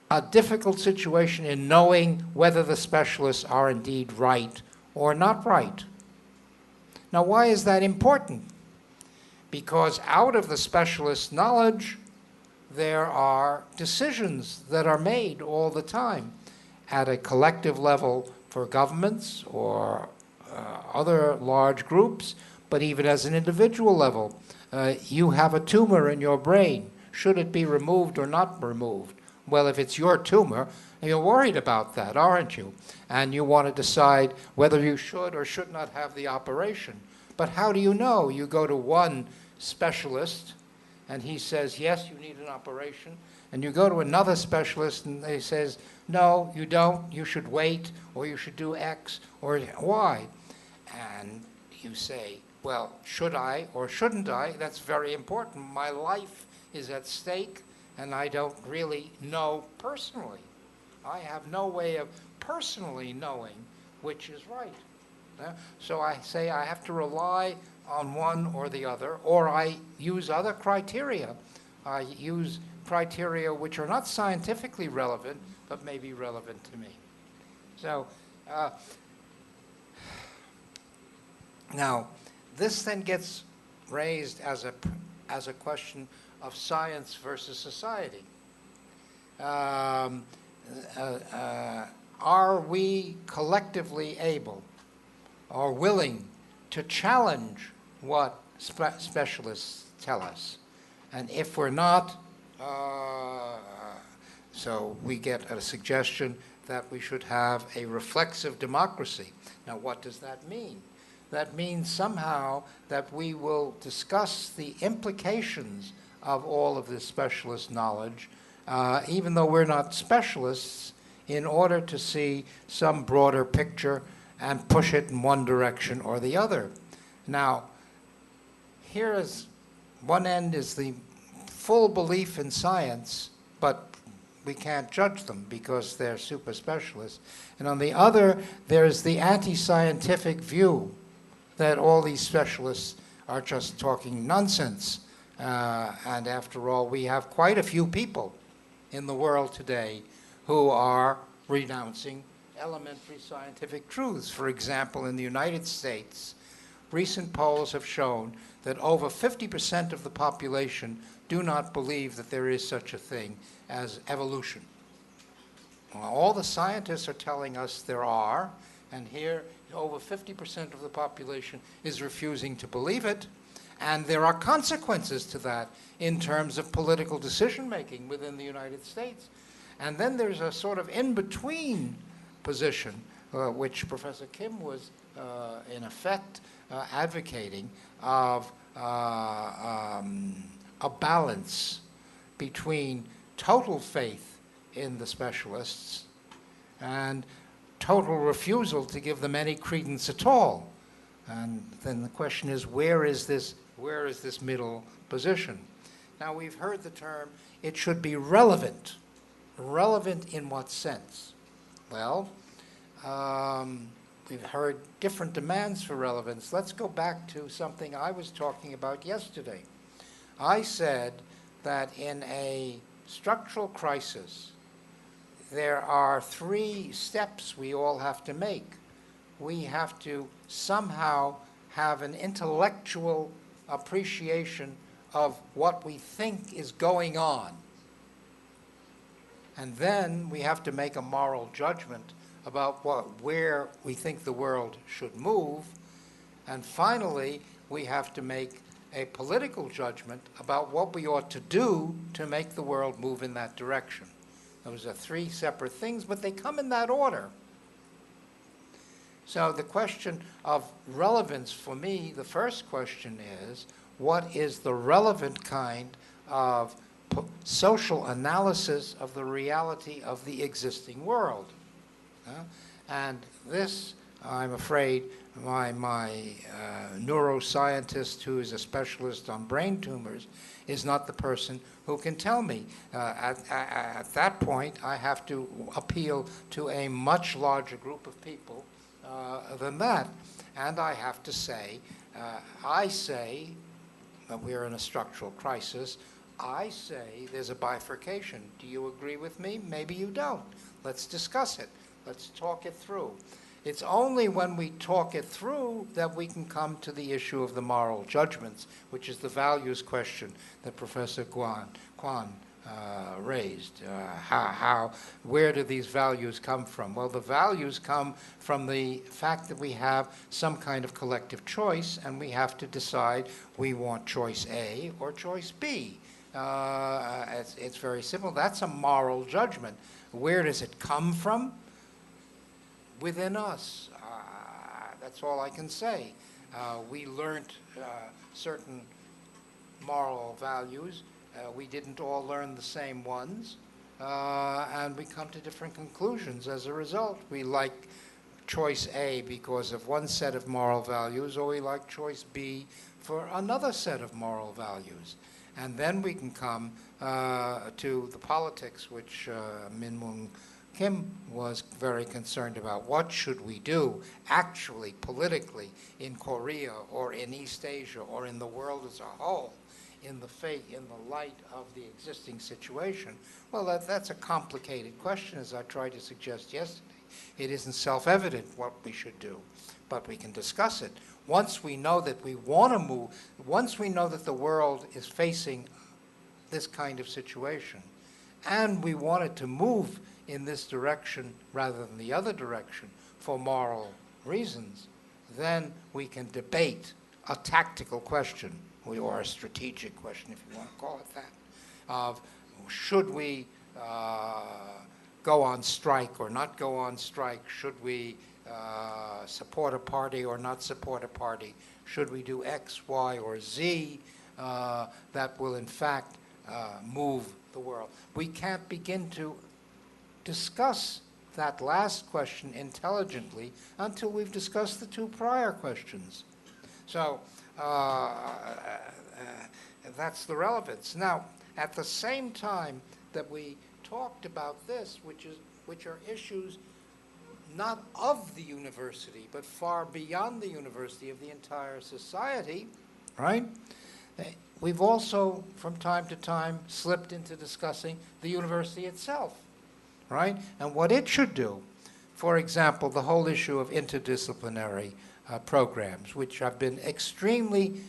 a difficult situation in knowing whether the specialists are indeed right or not right. Now, why is that important? Because out of the specialist knowledge, there are decisions that are made all the time at a collective level for governments or other large groups, but even as an individual level. You have a tumor in your brain. Should it be removed or not removed? Well, if it's your tumor, you're worried about that, aren't you? And you want to decide whether you should or should not have the operation. But how do you know? You go to one specialist, and he says, yes, you need an operation. And you go to another specialist, and he says, no, you don't. You should wait, or you should do X, or Y. And you say, well, should I or shouldn't I? That's very important. My life is at stake, and I don't really know personally. I have no way of personally knowing which is right. So I say I have to rely on one or the other, or I use other criteria. I use criteria which are not scientifically relevant, but may be relevant to me. So now, this then gets raised as a question of science versus society. Are we collectively able or willing to challenge what specialists tell us? And if we're not, so we get a suggestion that we should have a reflexive democracy. Now, what does that mean? That means somehow that we will discuss the implications of all of this specialist knowledge, even though we're not specialists, in order to see some broader picture and push it in one direction or the other. Now, here is one end is the full belief in science, but we can't judge them because they're super specialists. And on the other, there's the anti-scientific view that all these specialists are just talking nonsense. And after all, we have quite a few people in the world today who are renouncing elementary scientific truths. For example, in the United States, recent polls have shown that over 50% of the population do not believe that there is such a thing as evolution. Well, all the scientists are telling us there are, and here over 50% of the population is refusing to believe it, and there are consequences to that in terms of political decision-making within the United States. And then there's a sort of in-between position, which Professor Kim was, in effect, advocating, of a balance between total faith in the specialists and total refusal to give them any credence at all. And then the question is, where is this middle position? Now, we've heard the term, it should be relevant. Relevant in what sense? Well, we've heard different demands for relevance. Let's go back to something I was talking about yesterday. I said that in a structural crisis, there are three steps we all have to make. We have to somehow have an intellectual appreciation of what we think is going on. And then we have to make a moral judgment about where we think the world should move. And finally, we have to make a political judgment about what we ought to do to make the world move in that direction. Those are three separate things, but they come in that order. So the question of relevance for me, the first question is, what is the relevant kind of social analysis of the reality of the existing world? And this, I'm afraid, my neuroscientist who is a specialist on brain tumors is not the person who can tell me. At that point, I have to appeal to a much larger group of people than that. And I have to say, I say that we're in a structural crisis. I say there's a bifurcation. Do you agree with me? Maybe you don't. Let's discuss it. Let's talk it through. It's only when we talk it through that we can come to the issue of the moral judgments, which is the values question that Professor Kwan raised. Where do these values come from? Well, the values come from the fact that we have some kind of collective choice, and we have to decide we want choice A or choice B. It's very simple. That's a moral judgment. Where does it come from? Within us. That's all I can say. We learned certain moral values. We didn't all learn the same ones, and we come to different conclusions as a result. We like choice A because of one set of moral values, or we like choice B for another set of moral values. And then we can come to the politics, which Min Woong Kim was very concerned about. What should we do actually politically in Korea or in East Asia or in the world as a whole in the light of the existing situation? Well, that's a complicated question, as I tried to suggest yesterday. It isn't self-evident what we should do, but we can discuss it. Once we know that we want to move, once we know that the world is facing this kind of situation, and we want it to move in this direction rather than the other direction for moral reasons, then we can debate a tactical question, or a strategic question, if you want to call it that, of should we go on strike or not go on strike? Should we support a party or not support a party? Should we do X, Y, or Z that will in fact move the world? We can't begin to discuss that last question intelligently until we've discussed the two prior questions. So that's the relevance. Now, at the same time that we talked about this, which are issues not of the university, but far beyond the university, of the entire society, right? We've also, from time to time, slipped into discussing the university itself, right? And what it should do. For example, the whole issue of interdisciplinary programs, which have been extremely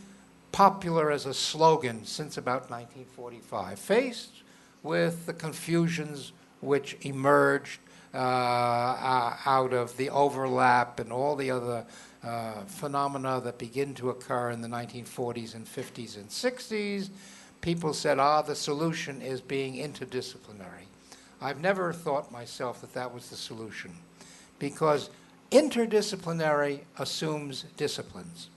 popular as a slogan since about 1945, faced with the confusions which emerged out of the overlap and all the other phenomena that begin to occur in the 1940s and 50s and 60s. People said, the solution is being interdisciplinary. I've never thought myself that that was the solution, because interdisciplinary assumes disciplines.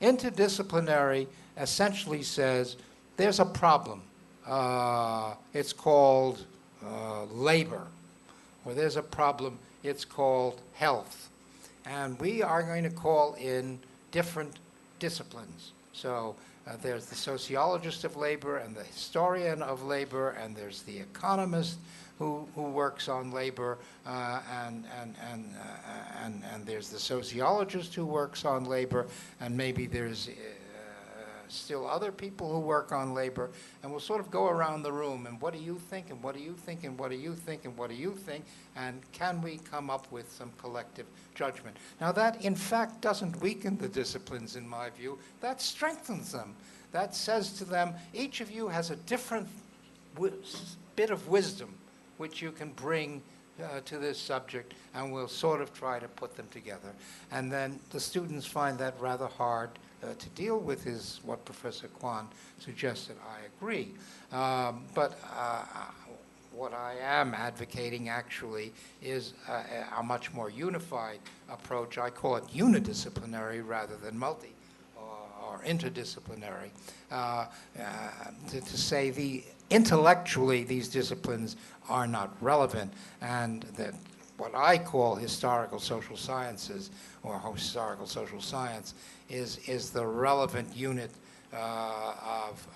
Interdisciplinary essentially says there's a problem. It's called labor, or there's a problem, it's called health. And we are going to call in different disciplines. So there's the sociologist of labor and the historian of labor, and there's the economist who works on labor, and there's the sociologist who works on labor, and maybe there's still other people who work on labor, and we'll sort of go around the room, and what do you think, and what do you think, and what do you think, and what do you think, and can we come up with some collective judgment? Now that, in fact, doesn't weaken the disciplines, in my view. That strengthens them. That says to them, each of you has a different bit of wisdom which you can bring to this subject, and we'll sort of try to put them together. And then the students find that rather hard to deal with, is what Professor Kwan suggested. I agree. But what I am advocating actually is a much more unified approach. I call it unidisciplinary rather than multi or interdisciplinary, to say intellectually these disciplines are not relevant, and that what I call historical social sciences or historical social science is the relevant unit of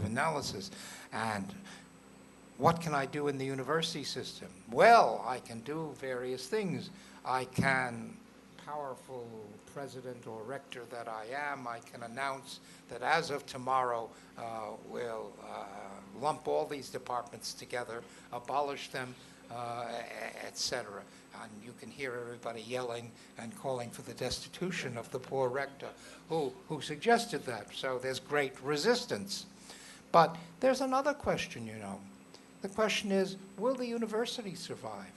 analysis. And what can I do in the university system? Well, I can do various things. I can, powerful president or rector that I am, I can announce that as of tomorrow we'll lump all these departments together, abolish them, etc. And you can hear everybody yelling and calling for the destitution of the poor rector who suggested that. So there's great resistance. But there's another question, you know. The question is, will the university survive?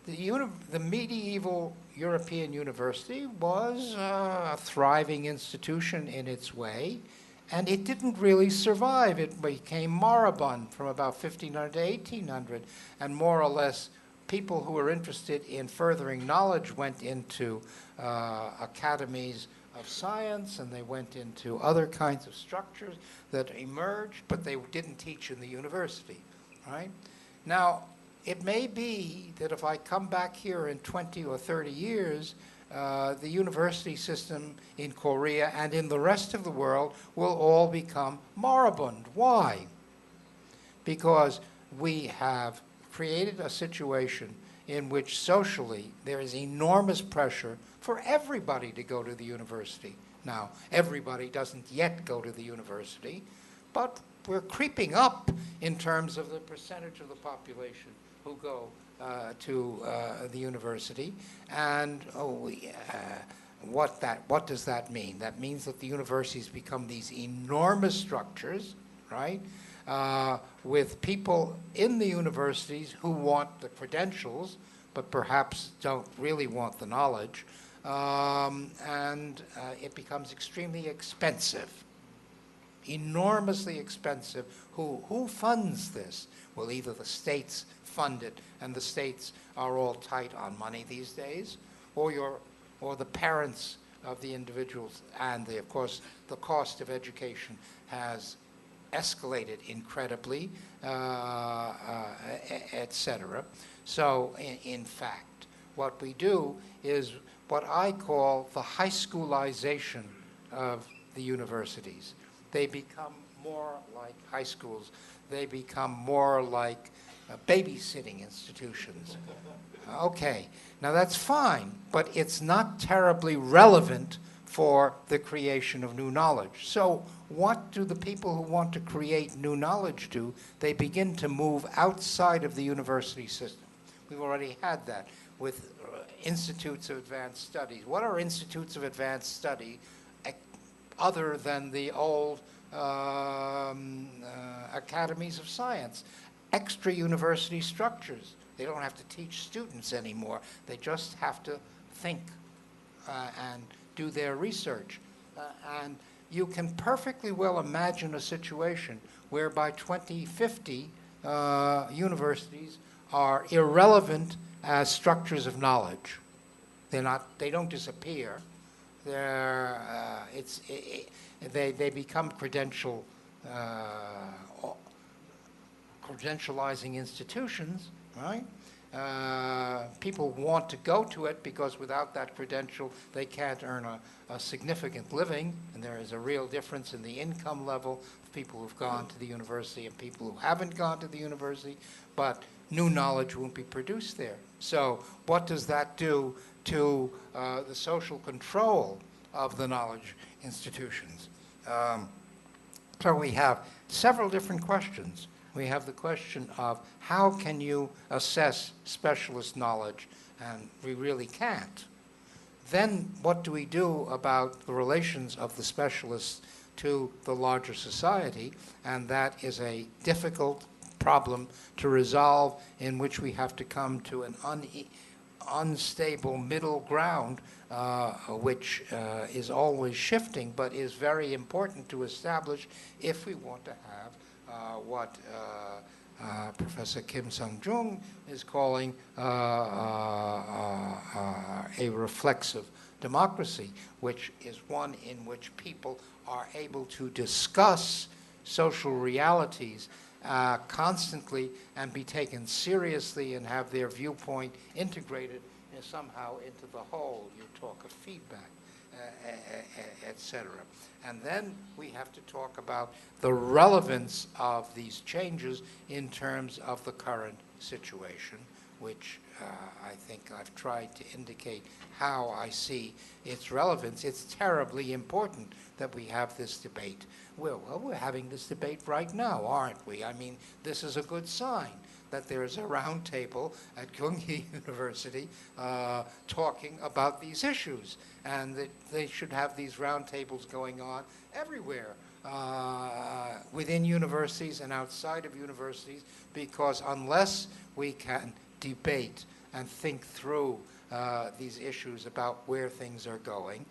The medieval European university was a thriving institution in its way, and it didn't really survive. It became moribund from about 1500 to 1800, and more or less people who were interested in furthering knowledge went into academies of science, and they went into other kinds of structures that emerged, but they didn't teach in the university, right? Now, it may be that if I come back here in 20 or 30 years, the university system in Korea and in the rest of the world will all become moribund. Why? Because we have created a situation in which socially there is enormous pressure for everybody to go to the university. Now, everybody doesn't yet go to the university, but we're creeping up in terms of the percentage of the population who go to the university. And what does that mean? That means that the universities become these enormous structures, right? With people in the universities who want the credentials, but perhaps don't really want the knowledge. And it becomes extremely expensive, enormously expensive. Who funds this? Well, either the states fund it, and the states are all tight on money these days, or the parents of the individuals, and of course the cost of education has escalated incredibly, etc. So in fact, what we do is what I call the high schoolization of the universities. They become more like high schools. They become more like babysitting institutions. Okay, now that's fine, but it's not terribly relevant for the creation of new knowledge. So what do the people who want to create new knowledge do? They begin to move outside of the university system. We've already had that with institutes of advanced studies. What are institutes of advanced study other than the old academies of science? Extra university structures. They don't have to teach students anymore. They just have to think and do their research. And you can perfectly well imagine a situation where by 2050, universities are irrelevant as structures of knowledge. They don't disappear. They become credentializing institutions, right? People want to go to it because without that credential, they can't earn a significant living, and there is a real difference in the income level of people who've gone to the university and people who haven't gone to the university, but new knowledge won't be produced there. So what does that do to the social control of the knowledge institutions. So we have several different questions. We have the question of how can you assess specialist knowledge, and we really can't. Then what do we do about the relations of the specialists to the larger society? And that is a difficult problem to resolve, in which we have to come to an unstable middle ground, which is always shifting, but is very important to establish if we want to have what Professor Kim Sung-jung is calling a reflexive democracy, which is one in which people are able to discuss social realities constantly and be taken seriously and have their viewpoint integrated somehow into the whole. You talk of feedback, etc. And then we have to talk about the relevance of these changes in terms of the current situation, which I think I've tried to indicate how I see its relevance. It's terribly important that we have this debate. Well, we're having this debate right now, aren't we? I mean, this is a good sign that there is a round table at Kyunghee University talking about these issues, and that they should have these round tables going on everywhere within universities and outside of universities, because unless we can debate and think through these issues about where things are going,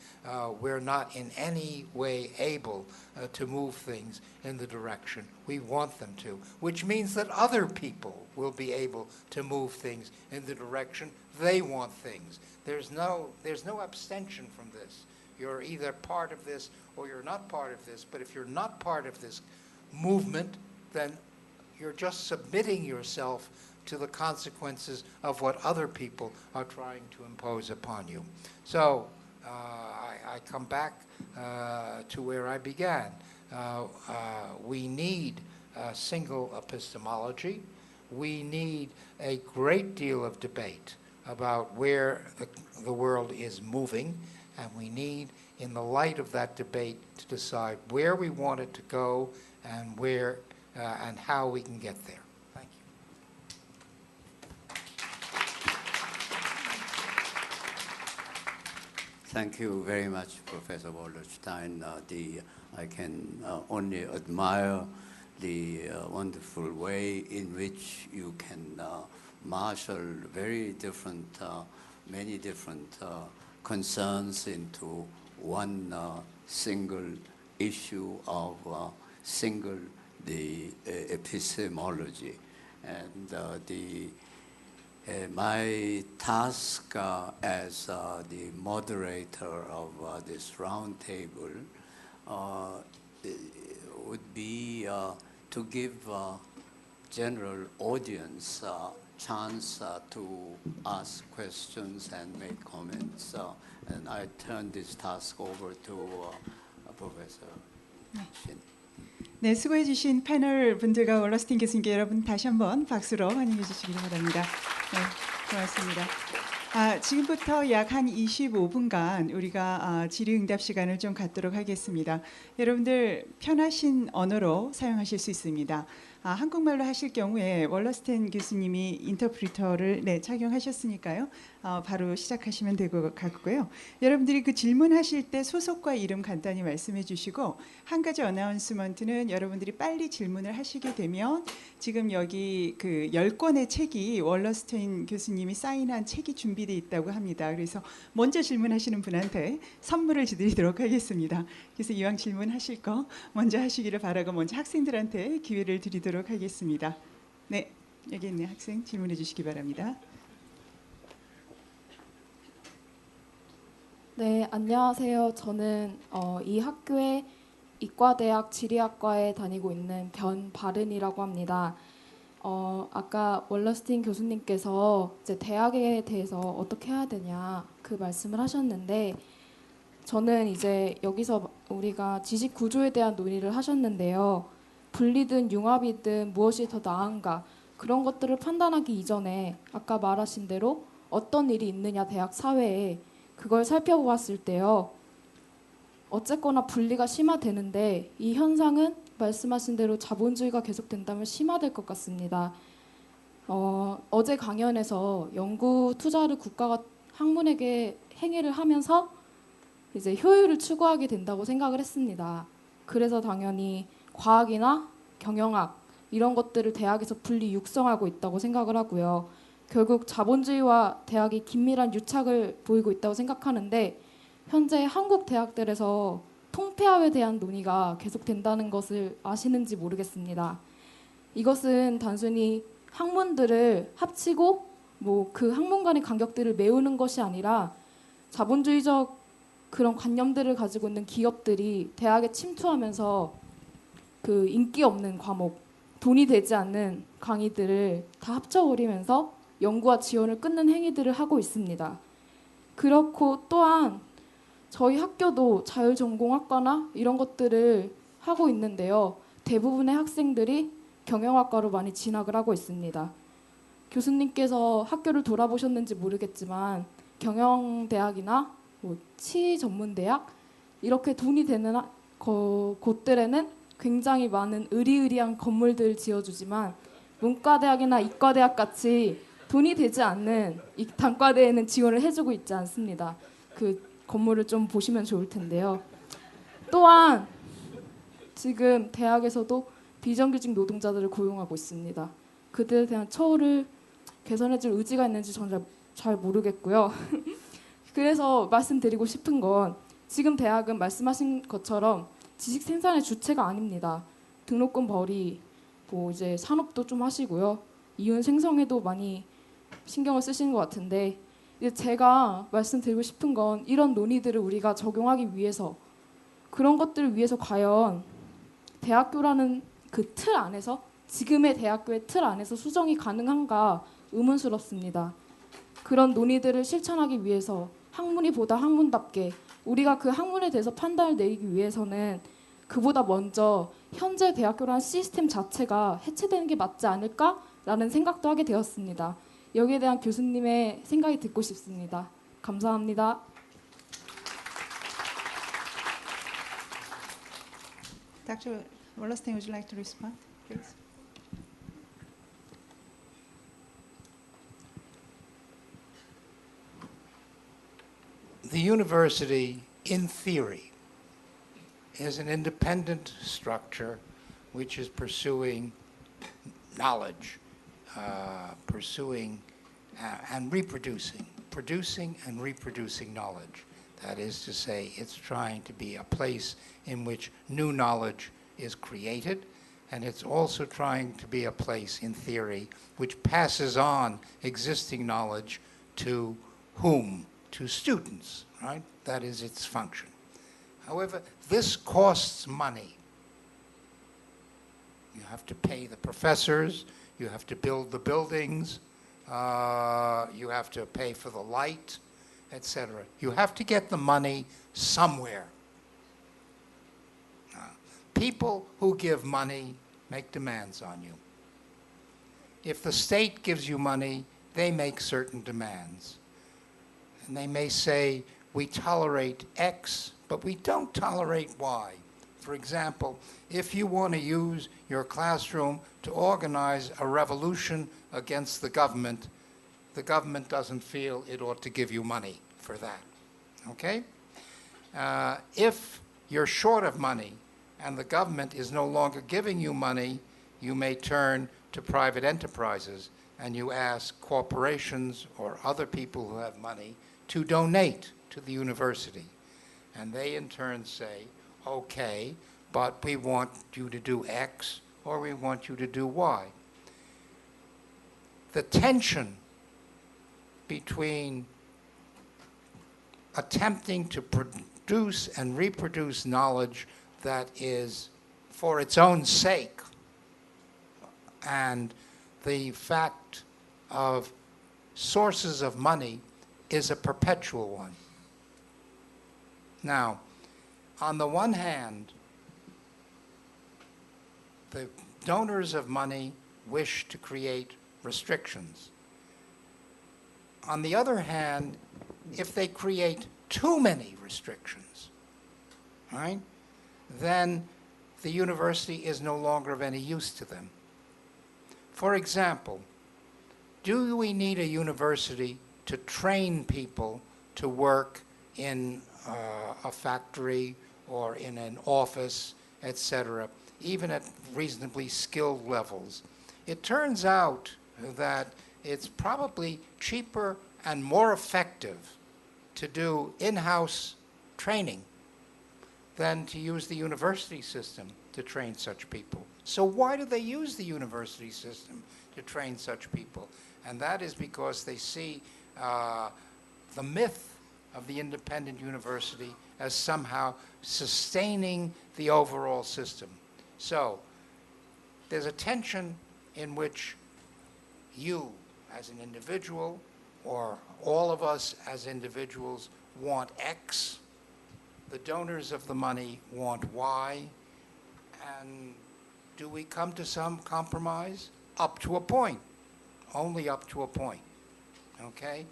we're not in any way able to move things in the direction we want them to, which means that other people will be able to move things in the direction they want things. There's no abstention from this. You're either part of this or you're not part of this, but if you're not part of this movement, then you're just submitting yourself to the consequences of what other people are trying to impose upon you. So I come back to where I began. We need a single epistemology. We need a great deal of debate about where the world is moving, and we need, in the light of that debate, to decide where we want it to go and where and how we can get there. Thank you. Thank you very much, Professor Wallerstein. I can only admire the wonderful way in which you can marshal very different, many different concerns into one single issue of the epistemology. And my task as the moderator of this round table would be to give general audience chance to ask questions and make comments. And I turn this task over to Professor Shin. 네, 수고해 주신 패널 분들과 월러스틴 교수님께 여러분 다시 한번 박수로 환영해 주시기 바랍니다. 네, 고맙습니다. 지금부터 약 한 25분간 우리가 질의응답 시간을 좀 갖도록 하겠습니다. 여러분들 편하신 언어로 사용하실 수 있습니다. 한국말로 하실 경우에 월러스텐 교수님이 인터프리터를 착용하셨으니까요. 바로 시작하시면 될 것 같고요. 여러분들이 그 질문하실 때 소속과 이름 간단히 말씀해 주시고, 한 가지 어나운스먼트는 여러분들이 빨리 질문을 하시게 되면 지금 여기 그 10권의 책이 월러스텐 교수님이 사인한 책이 준비되어 있다고 합니다. 그래서 먼저 질문하시는 분한테 선물을 드리도록 하겠습니다. 그래서 이왕 질문하실 거 먼저 하시기를 바라고 먼저 학생들한테 기회를 드리도록 하겠습니다. 네, 여기 있는 학생 질문해 주시기 바랍니다. 네, 안녕하세요. 저는 이 학교의 이과대학 지리학과에 다니고 있는 변바른이라고 합니다. 아까 월러스틴 교수님께서 이제 대학에 대해서 어떻게 해야 되냐 그 말씀을 하셨는데, 저는 이제 여기서 우리가 지식 구조에 대한 논의를 하셨는데요. 분리든 융합이든 무엇이 더 나은가, 그런 것들을 판단하기 이전에 아까 말하신 대로 어떤 일이 있느냐 대학 사회에, 그걸 살펴보았을 때요. 어쨌거나 분리가 심화되는데 이 현상은 말씀하신 대로 자본주의가 계속된다면 심화될 것 같습니다. 어제 강연에서 연구 투자를 국가가 학문에게 행위를 하면서 이제 효율을 추구하게 된다고 생각을 했습니다. 그래서 당연히 과학이나 경영학 이런 것들을 대학에서 분리 육성하고 있다고 생각을 하고요. 결국 자본주의와 대학이 긴밀한 유착을 보이고 있다고 생각하는데 현재 한국 대학들에서 통폐합에 대한 논의가 계속된다는 것을 아시는지 모르겠습니다. 이것은 단순히 학문들을 합치고 그 학문 간의 간격들을 메우는 것이 아니라 자본주의적 그런 관념들을 가지고 있는 기업들이 대학에 침투하면서 그 인기 없는 과목, 돈이 되지 않는 강의들을 다 합쳐버리면서 연구와 지원을 끊는 행위들을 하고 있습니다. 그렇고 또한 저희 학교도 자율전공학과나 이런 것들을 하고 있는데요. 대부분의 학생들이 경영학과로 많이 진학을 하고 있습니다. 교수님께서 학교를 돌아보셨는지 모르겠지만 경영대학이나 치전문대학 이렇게 돈이 되는 곳들에는 굉장히 많은 의리의리한 건물들을 지어주지만 문과대학이나 이과대학 같이 돈이 되지 않는 이 단과대에는 지원을 해주고 있지 않습니다. 그 건물을 좀 보시면 좋을 텐데요. 또한 지금 대학에서도 비정규직 노동자들을 고용하고 있습니다. 그들에 대한 처우를 개선해줄 의지가 있는지 저는 잘 모르겠고요. 그래서 말씀드리고 싶은 건 지금 대학은 말씀하신 것처럼 지식 생산의 주체가 아닙니다. 등록금 벌이 이제 산업도 좀 하시고요. 이윤 생성에도 많이 신경을 쓰시는 것 같은데 이제 제가 말씀드리고 싶은 건 이런 논의들을 우리가 적용하기 위해서 그런 것들을 위해서 과연 대학교라는 그 틀 안에서 지금의 대학교의 틀 안에서 수정이 가능한가 의문스럽습니다. 그런 논의들을 실천하기 위해서 학문이 보다 학문답게 우리가 그 학문에 대해서 판단을 내리기 위해서는 그보다 먼저 현재 대학교라는 시스템 자체가 해체되는 게 맞지 않을까라는 생각도 하게 되었습니다. 여기에 대한 교수님의 생각이 듣고 싶습니다. 감사합니다. Dr. Wallerstein, would you like to respond, please? The university, in theory, is an independent structure which is pursuing knowledge, pursuing and reproducing, producing and reproducing knowledge. That is to say, it's trying to be a place in which new knowledge is created, and it's also trying to be a place, in theory, which passes on existing knowledge to whom? To students, right? That is its function. However, this costs money. You have to pay the professors, you have to build the buildings, you have to pay for the light, etc. You have to get the money somewhere. People who give money make demands on you. If the state gives you money, they make certain demands. And they may say, we tolerate X, but we don't tolerate Y. For example, if you want to use your classroom to organize a revolution against the government doesn't feel it ought to give you money for that, okay? If you're short of money and the government is no longer giving you money, you may turn to private enterprises and you ask corporations or other people who have money to donate to the university. And they in turn say, okay, but we want you to do X or we want you to do Y. The tension between attempting to produce and reproduce knowledge that is for its own sake and the fact of sources of money is a perpetual one. Now, on the one hand, the donors of money wish to create restrictions. On the other hand, if they create too many restrictions, right, then the university is no longer of any use to them. For example, do we need a university to train people to work in a factory or in an office, etc., even at reasonably skilled levels? It turns out that it's probably cheaper and more effective to do in-house training than to use the university system to train such people. So why do they use the university system to train such people? And that is because they see the myth of the independent university as somehow sustaining the overall system. So there's a tension in which you as an individual or all of us as individuals want X, the donors of the money want Y, and do we come to some compromise? Up to a point, only up to a point, okay?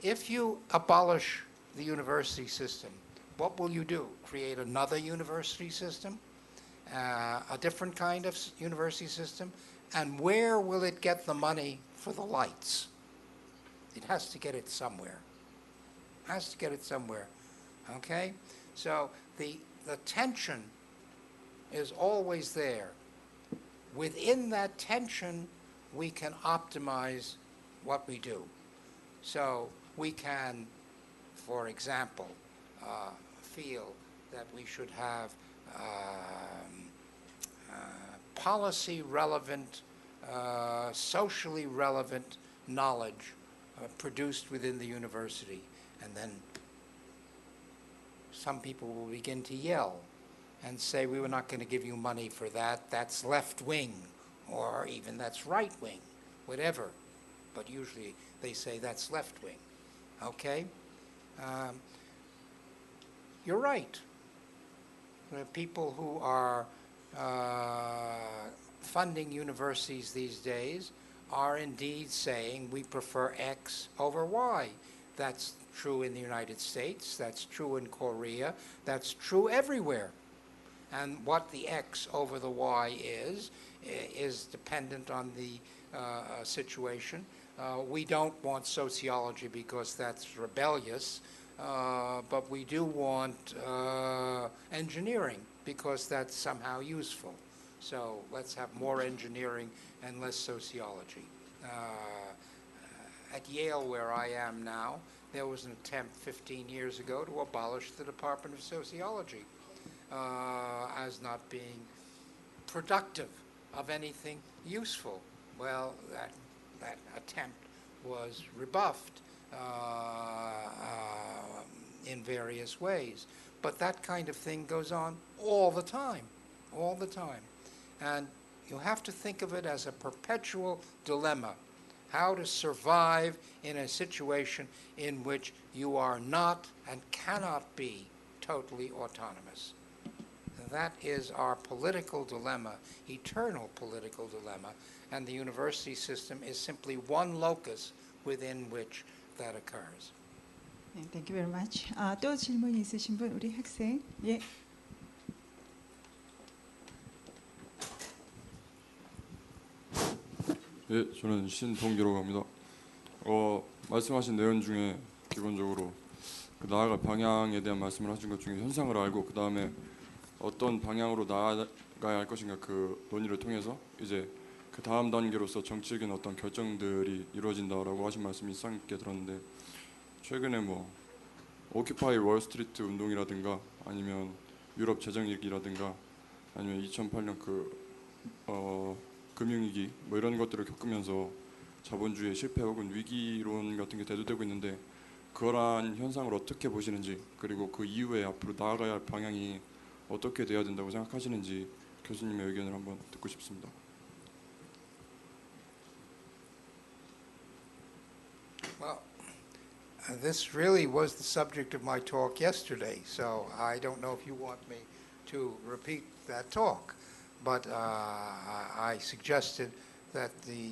If you abolish the university system, what will you do? Create another university system? A different kind of university system? And where will it get the money for the lights? It has to get it somewhere. Has to get it somewhere, okay? So the tension is always there. Within that tension, we can optimize what we do. So we can, for example, feel that we should have policy relevant, socially relevant knowledge produced within the university. And then some people will begin to yell and say, we were not going to give you money for that, that's left wing, or even that's right wing, whatever. But usually they say that's left wing, okay? You're right. The people who are funding universities these days are indeed saying we prefer X over Y. That's true in the United States, that's true in Korea, that's true everywhere. And what the X over the Y is dependent on the situation. We don't want sociology because that's rebellious, but we do want engineering because that's somehow useful. So let's have more engineering and less sociology. At Yale, where I am now, there was an attempt 15 years ago to abolish the Department of Sociology as not being productive of anything useful. Well, that attempt was rebuffed in various ways. But that kind of thing goes on all the time, all the time. And you have to think of it as a perpetual dilemma, how to survive in a situation in which you are not and cannot be totally autonomous. That is our political dilemma, eternal political dilemma, and the university system is simply one locus within which that occurs. 네, thank you very much. 또 질문 있으신 분, 우리 학생. 예. 예, 저는 신동기라고 합니다. 말씀하신 내용 중에 기본적으로 그 나아갈 방향에 대한 말씀을 하신 것 중에 현상을 알고 그 다음에 어떤 방향으로 나아가야 할 것인가 그 논의를 통해서 이제 그 다음 단계로서 정치적인 어떤 결정들이 이루어진다라고 하신 말씀이 인상 깊게 들었는데 최근에 뭐 오큐파이 월스트리트 운동이라든가 아니면 유럽 재정위기라든가 아니면 2008년 금융위기 뭐 이런 것들을 겪으면서 자본주의의 실패 혹은 위기론 같은 게 대두되고 있는데 그러한 현상을 어떻게 보시는지 그리고 그 이후에 앞으로 나아가야 할 방향이 어떻게 돼야 된다고 생각하시는지 교수님의 의견을 한번 듣고 싶습니다. Well, this really was the subject of my talk yesterday, so I don't know if you want me to repeat that talk. But I suggested that the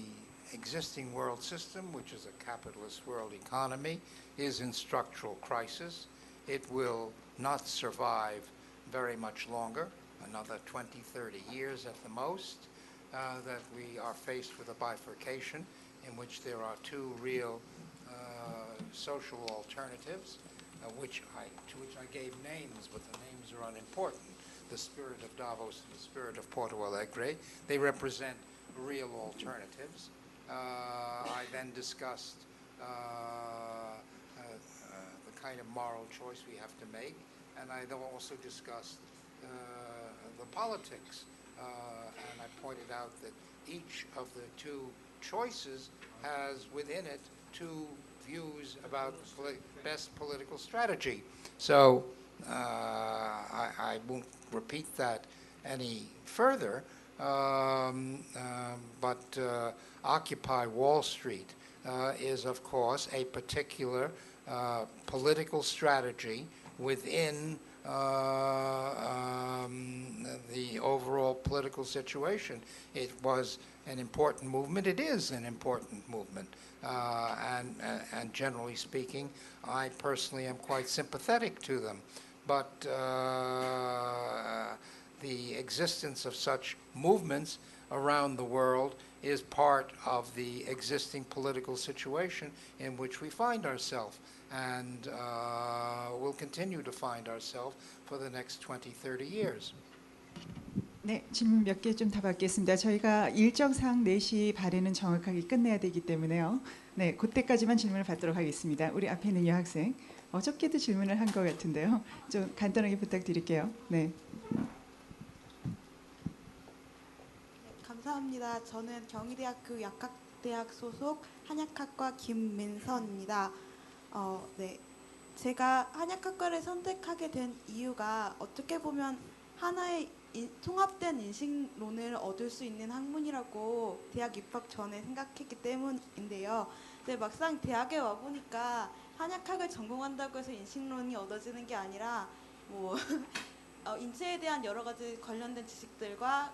existing world system, which is a capitalist world economy, is in structural crisis. It will not survive very much longer, another 20, 30 years at the most, that we are faced with a bifurcation in which there are two real social alternatives, to which I gave names, but the names are unimportant. The spirit of Davos and the spirit of Porto Alegre. They represent real alternatives. I then discussed the kind of moral choice we have to make, and I then also discussed the politics, and I pointed out that each of the two choices has within it two views about the best political strategy. So I won't repeat that any further, but Occupy Wall Street is, of course, a particular political strategy within the overall political situation. It was an important movement. It is an important movement. And generally speaking, I personally am quite sympathetic to them. But the existence of such movements around the world is part of the existing political situation in which we find ourselves, and will continue to find ourselves for the next 20, 30 years. 네, 질문 몇 개 좀 답하겠습니다. 저희가 일정상 4시 발에는 정확하게 끝내야 되기 때문에요. 네, 그때까지만 질문을 받도록 하겠습니다. 우리 앞에 있는 여학생, 어저께도 질문을 한 것 같은데요. 좀 간단하게 부탁드릴게요. 네. 감사합니다. 저는 경희대학교 약학대학 소속 한약학과 김민선입니다. 네, 제가 한약학과를 선택하게 된 이유가 어떻게 보면 하나의 통합된 인식론을 얻을 수 있는 학문이라고 대학 입학 전에 생각했기 때문인데요. 근데 막상 대학에 와 보니까 한약학을 전공한다고 해서 인식론이 얻어지는 게 아니라 뭐 인체에 대한 여러 가지 관련된 지식들과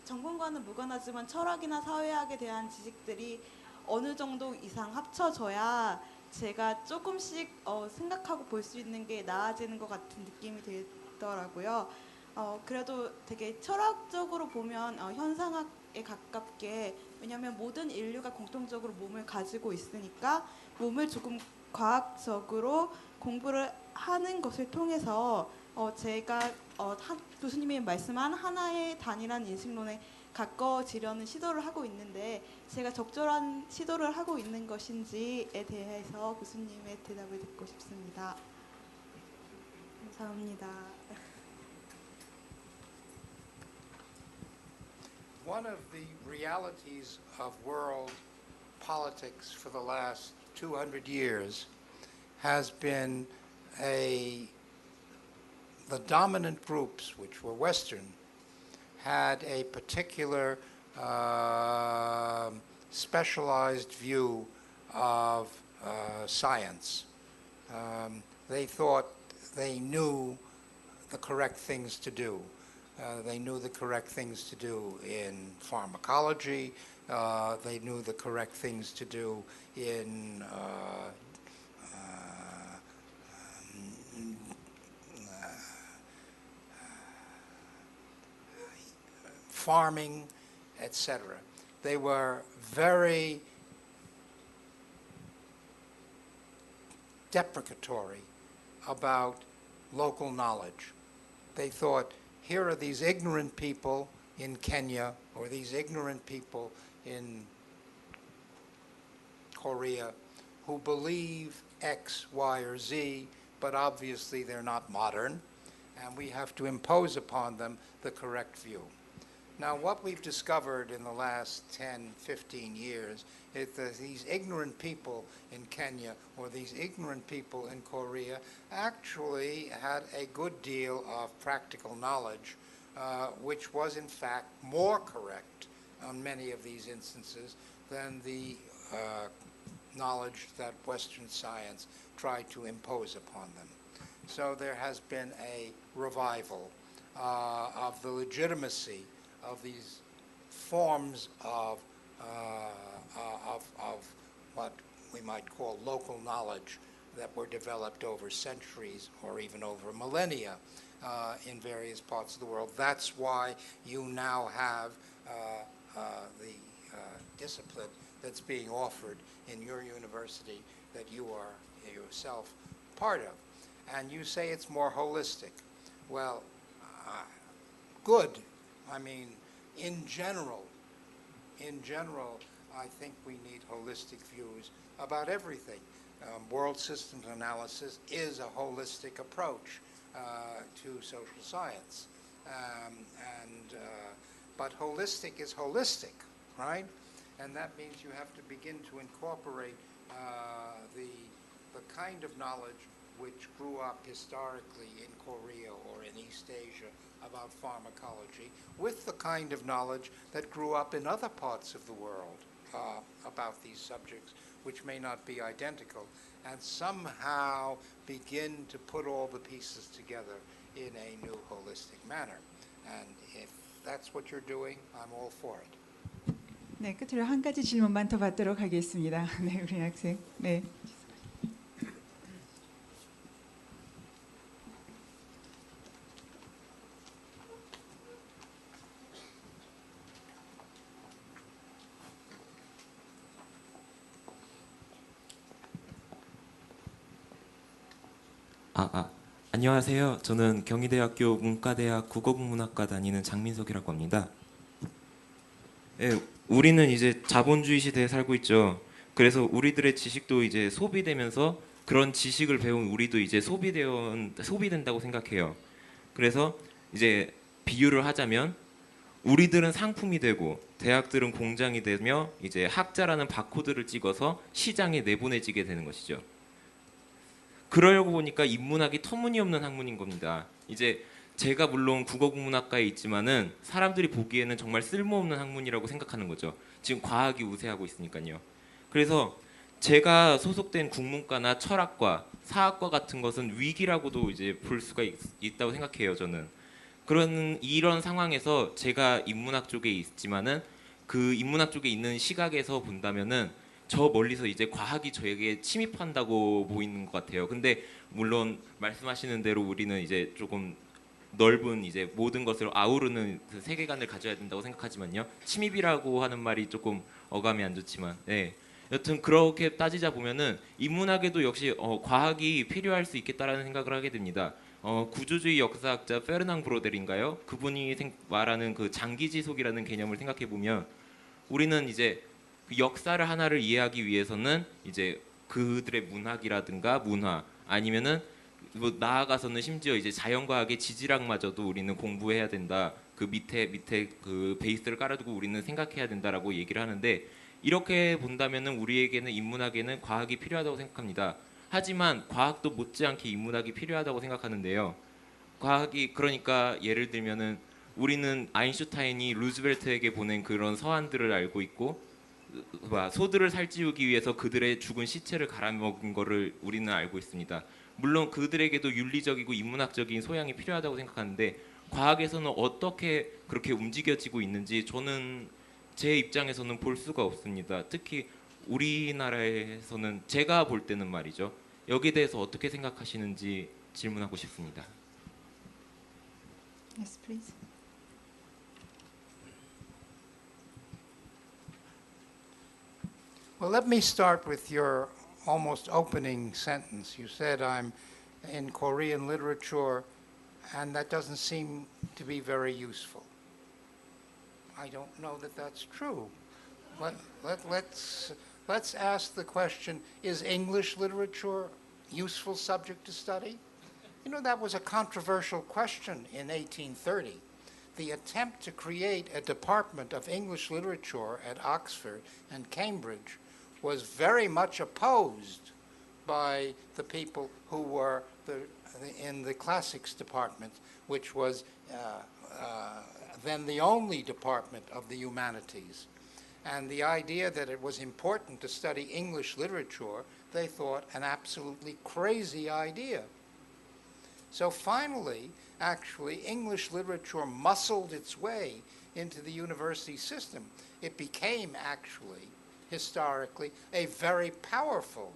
전공과는 무관하지만 철학이나 사회학에 대한 지식들이 어느 정도 이상 합쳐져야 제가 조금씩 생각하고 볼 수 있는 게 나아지는 것 같은 느낌이 들더라고요. 그래도 되게 철학적으로 보면 현상학에 가깝게, 왜냐하면 모든 인류가 공통적으로 몸을 가지고 있으니까 몸을 조금 과학적으로 공부를 하는 것을 통해서 제가 교수님이 말씀한 하나의 단일한 인식론에 가까워지려는 시도를 하고 있는데, 제가 적절한 시도를 하고 있는 것인지에 대해서 교수님의 대답을 듣고 싶습니다. 감사합니다. One of the realities of world politics for the last 200 years has been the dominant groups, which were Western, had a particular specialized view of science. They thought they knew the correct things to do. They knew the correct things to do in pharmacology. They knew the correct things to do in farming, etc. They were very deprecatory about local knowledge. They thought, here are these ignorant people in Kenya or these ignorant people in Korea who believe X, Y, or Z, but obviously they're not modern, and we have to impose upon them the correct view. Now, what we've discovered in the last 10, 15 years is that these ignorant people in Kenya or these ignorant people in Korea actually had a good deal of practical knowledge, which was in fact more correct on many of these instances than the knowledge that Western science tried to impose upon them. So there has been a revival of the legitimacy of these forms of what we might call local knowledge that were developed over centuries or even over millennia. in various parts of the world. That's why you now have the discipline that's being offered in your university that you are yourself part of. And you say it's more holistic. Well, good. I mean, in general, I think we need holistic views about everything. World systems analysis is a holistic approach to social science. But holistic is holistic, right? And that means you have to begin to incorporate the kind of knowledge which grew up historically in Korea or in East Asia about pharmacology with the kind of knowledge that grew up in other parts of the world about these subjects, which may not be identical, and somehow begin to put all the pieces together in a new holistic manner. And if that's what you're doing, I'm all for it. 네, 끝으로 한 가지 질문만 더 받도록 하겠습니다. 네, 우리 학생. 네. 안녕하세요. 저는 경희대학교 문과대학 국어국문학과 다니는 장민석이라고 합니다. 예, 우리는 이제 자본주의 시대에 살고 있죠. 그래서 우리들의 지식도 이제 소비되면서 그런 지식을 배운 우리도 이제 소비된다고 생각해요. 그래서 이제 비유를 하자면 우리들은 상품이 되고 대학들은 공장이 되며 이제 학자라는 바코드를 찍어서 시장에 내보내지게 되는 것이죠. 그러려고 보니까 인문학이 터무니없는 학문인 겁니다. 이제 제가 물론 국어국문학과에 있지만은 사람들이 보기에는 정말 쓸모없는 학문이라고 생각하는 거죠. 지금 과학이 우세하고 있으니까요. 그래서 제가 소속된 국문과나 철학과, 사학과 같은 것은 위기라고도 이제 볼 수가 있다고 생각해요. 저는 이런 상황에서 제가 인문학 쪽에 있지만은 그 인문학 쪽에 있는 시각에서 본다면은 저 멀리서 이제 과학이 저에게 침입한다고 보이는 것 같아요. 근데 물론 말씀하시는 대로 우리는 이제 조금 넓은 이제 모든 것을 아우르는 그 세계관을 가져야 된다고 생각하지만요. 침입이라고 하는 말이 조금 어감이 안 좋지만, 네. 여튼 그렇게 따지자 보면은 인문학에도 역시 과학이 필요할 수 있겠다라는 생각을 하게 됩니다. 구조주의 역사학자 페르낭 브로델인가요? 그분이 말하는 그 장기지속이라는 개념을 생각해 보면 우리는 이제 그 역사를 하나를 이해하기 위해서는 이제 그들의 문학이라든가 문화 아니면은 뭐 나아가서는 심지어 이제 자연과학의 지질학마저도 우리는 공부해야 된다. 그 밑에 그 베이스를 깔아두고 우리는 생각해야 된다라고 얘기를 하는데 이렇게 본다면은 우리에게는 인문학에는 과학이 필요하다고 생각합니다. 하지만 과학도 못지않게 인문학이 필요하다고 생각하는데요. 과학이 그러니까 예를 들면은 우리는 아인슈타인이 루즈벨트에게 보낸 그런 서한들을 알고 있고 소들을 살찌우기 위해서 그들의 죽은 시체를 갈아먹은 거를 우리는 알고 있습니다. 물론 그들에게도 윤리적이고 인문학적인 소양이 필요하다고 생각하는데 과학에서는 어떻게 그렇게 움직여지고 있는지 저는 제 입장에서는 볼 수가 없습니다. 특히 우리나라에서는 제가 볼 때는 말이죠. 여기에 대해서 어떻게 생각하시는지 질문하고 싶습니다. Yes, please. Well, let me start with your almost opening sentence. You said I'm in Korean literature, and that doesn't seem to be very useful. I don't know that that's true. Let's ask the question, is English literature a useful subject to study? You know, that was a controversial question in 1830. The attempt to create a department of English literature at Oxford and Cambridge was very much opposed by the people who were in the classics department, which was then the only department of the humanities. And the idea that it was important to study English literature, they thought an absolutely crazy idea. So finally, actually, English literature muscled its way into the university system. It became actually, historically, a very powerful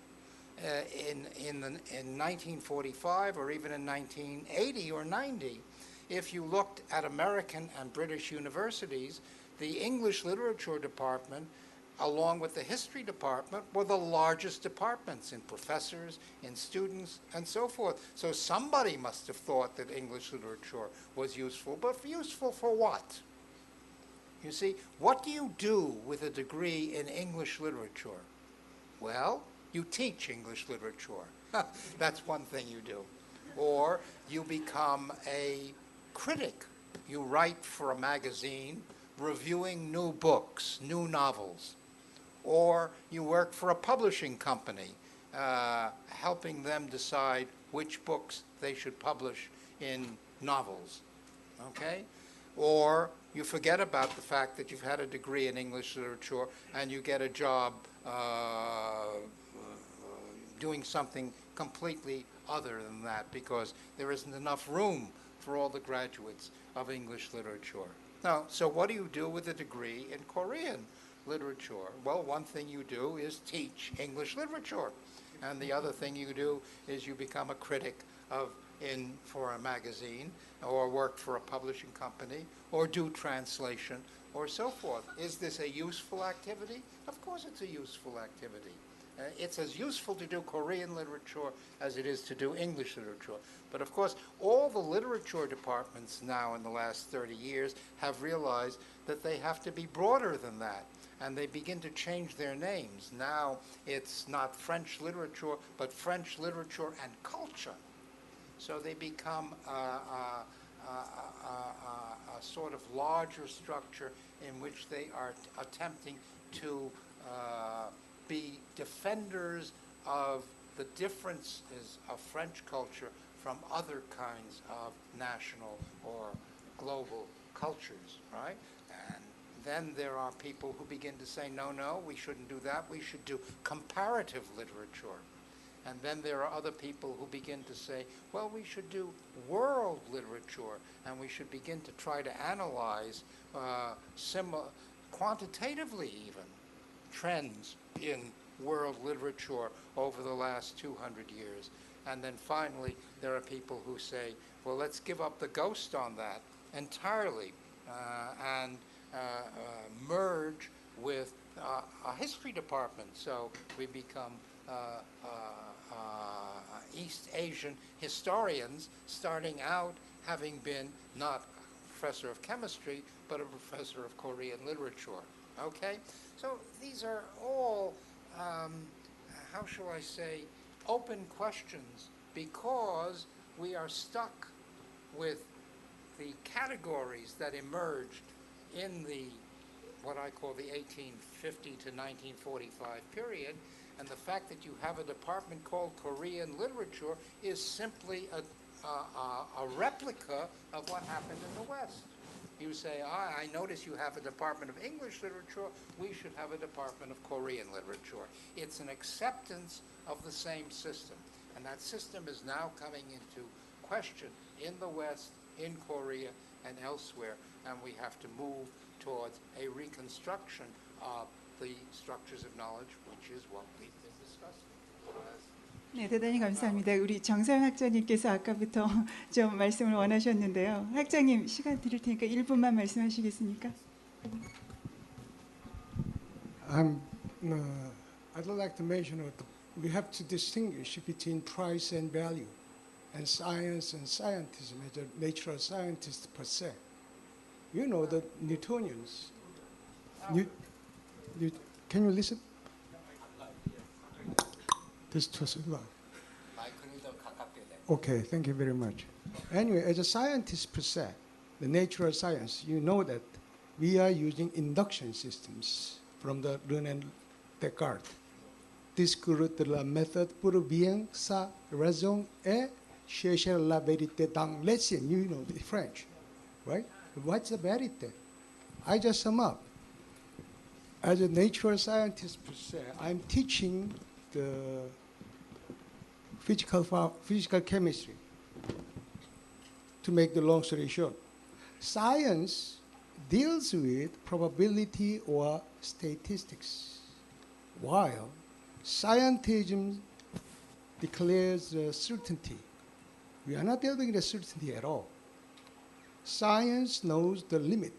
in 1945 or even in 1980 or 90, if you looked at American and British universities, the English literature department, along with the history department, were the largest departments in professors, in students, and so forth. So somebody must have thought that English literature was useful, but useful for what? You see, what do you do with a degree in English literature? Well, you teach English literature. That's one thing you do. Or you become a critic. You write for a magazine reviewing new books, new novels. Or you work for a publishing company, helping them decide which books they should publish in novels, okay? Or you forget about the fact that you've had a degree in English literature and you get a job doing something completely other than that because there isn't enough room for all the graduates of English literature. Now, so what do you do with a degree in Korean literature? Well, one thing you do is teach English literature. And the other thing you do is you become a critic for a magazine or work for a publishing company or do translation or so forth. Is this a useful activity? Of course it's a useful activity. It's as useful to do Korean literature as it is to do English literature. But of course, all the literature departments now in the last 30 years have realized that they have to be broader than that. And they begin to change their names. Now it's not French literature, but French literature and culture. So they become a sort of larger structure in which they are attempting to be defenders of the differences of French culture from other kinds of national or global cultures, right? And then there are people who begin to say, no, no, we shouldn't do that. We should do comparative literature. And then there are other people who begin to say, well, we should do world literature, and we should begin to try to analyze quantitatively even, trends in world literature over the last 200 years. And then finally, there are people who say, well, let's give up the ghost on that entirely and merge with a history department. So we become East Asian historians, starting out having been not a professor of chemistry, but a professor of Korean literature. Okay? So these are all, how shall I say, open questions because we are stuck with the categories that emerged in the, what I call the 1850 to 1945 period, and the fact that you have a department called Korean literature is simply a replica of what happened in the West. You say, I notice you have a department of English literature, we should have a department of Korean literature. It's an acceptance of the same system, and that system is now coming into question in the West, in Korea, and elsewhere, and we have to move towards a reconstruction of the structures of knowledge, which is what we've been discussing. 네, 대단히 감사합니다. 우리 정서영 학장님께서 아까부터 좀 말씀을 원하셨는데요. 학장님 시간 드릴 테니까 1분만 말씀하시겠습니까? I'd like to mention that we have to distinguish between price and value, and science and scientism as a natural scientist per se. You know the Newtonians. Can you listen? This was long. Okay, thank you very much. Anyway, as a scientist per se, the natural science, you know that we are using induction systems from the René Descartes. Discours de la méthode pour bien sa raison et chercher la vérité dans les sciences. You know the French, right? What's the verité? I just sum up. As a natural scientist per se, I'm teaching the physical chemistry. To make the long story short, science deals with probability or statistics, while scientism declares certainty. We are not dealing with certainty at all. Science knows the limit,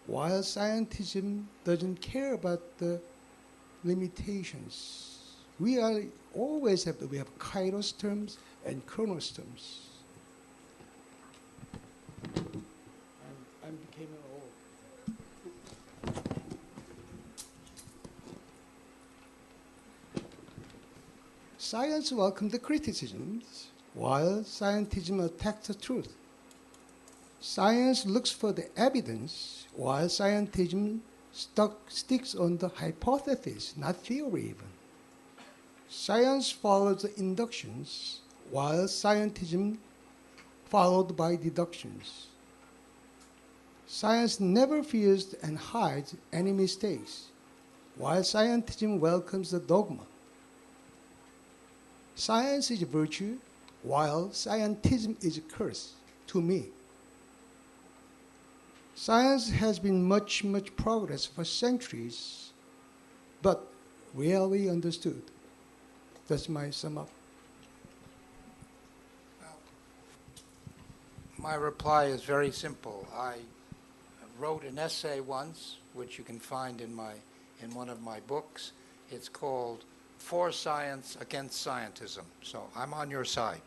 while scientism doesn't care about the limitations. We always have kairos terms and chronos terms. I'm becoming old. Science welcomes the criticisms, while scientism attacks the truth. Science looks for the evidence, while scientism sticks on the hypothesis, not theory even. Science follows the inductions, while scientism followed by deductions. Science never fears and hides any mistakes, while scientism welcomes the dogma. Science is virtue, while scientism is a curse to me. Science has been much progress for centuries, but rarely understood. That's my sum up. My reply is very simple. I wrote an essay once, which you can find in one of my books. It's called For Science Against Scientism. So I'm on your side.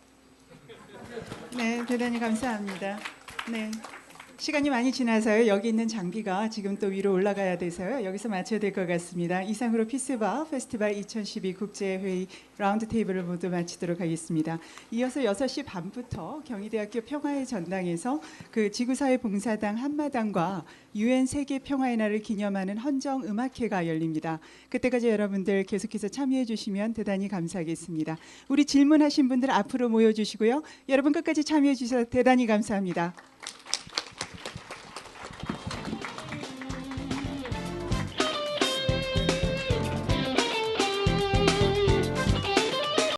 네, 대단히 감사합니다. 네. 시간이 많이 지나서요. 여기 있는 장비가 지금 또 위로 올라가야 돼서요. 여기서 마쳐야 될 것 같습니다. 이상으로 피스바 페스티벌 2012 국제회의 라운드 테이블을 모두 마치도록 하겠습니다. 이어서 6시 반부터 경희대학교 평화의 전당에서 그 지구사회 봉사당 한마당과 UN 세계 평화의 날을 기념하는 헌정 음악회가 열립니다. 그때까지 여러분들 계속해서 참여해 주시면 대단히 감사하겠습니다. 우리 질문하신 분들 앞으로 모여 주시고요. 여러분 끝까지 참여해 주셔서 대단히 감사합니다.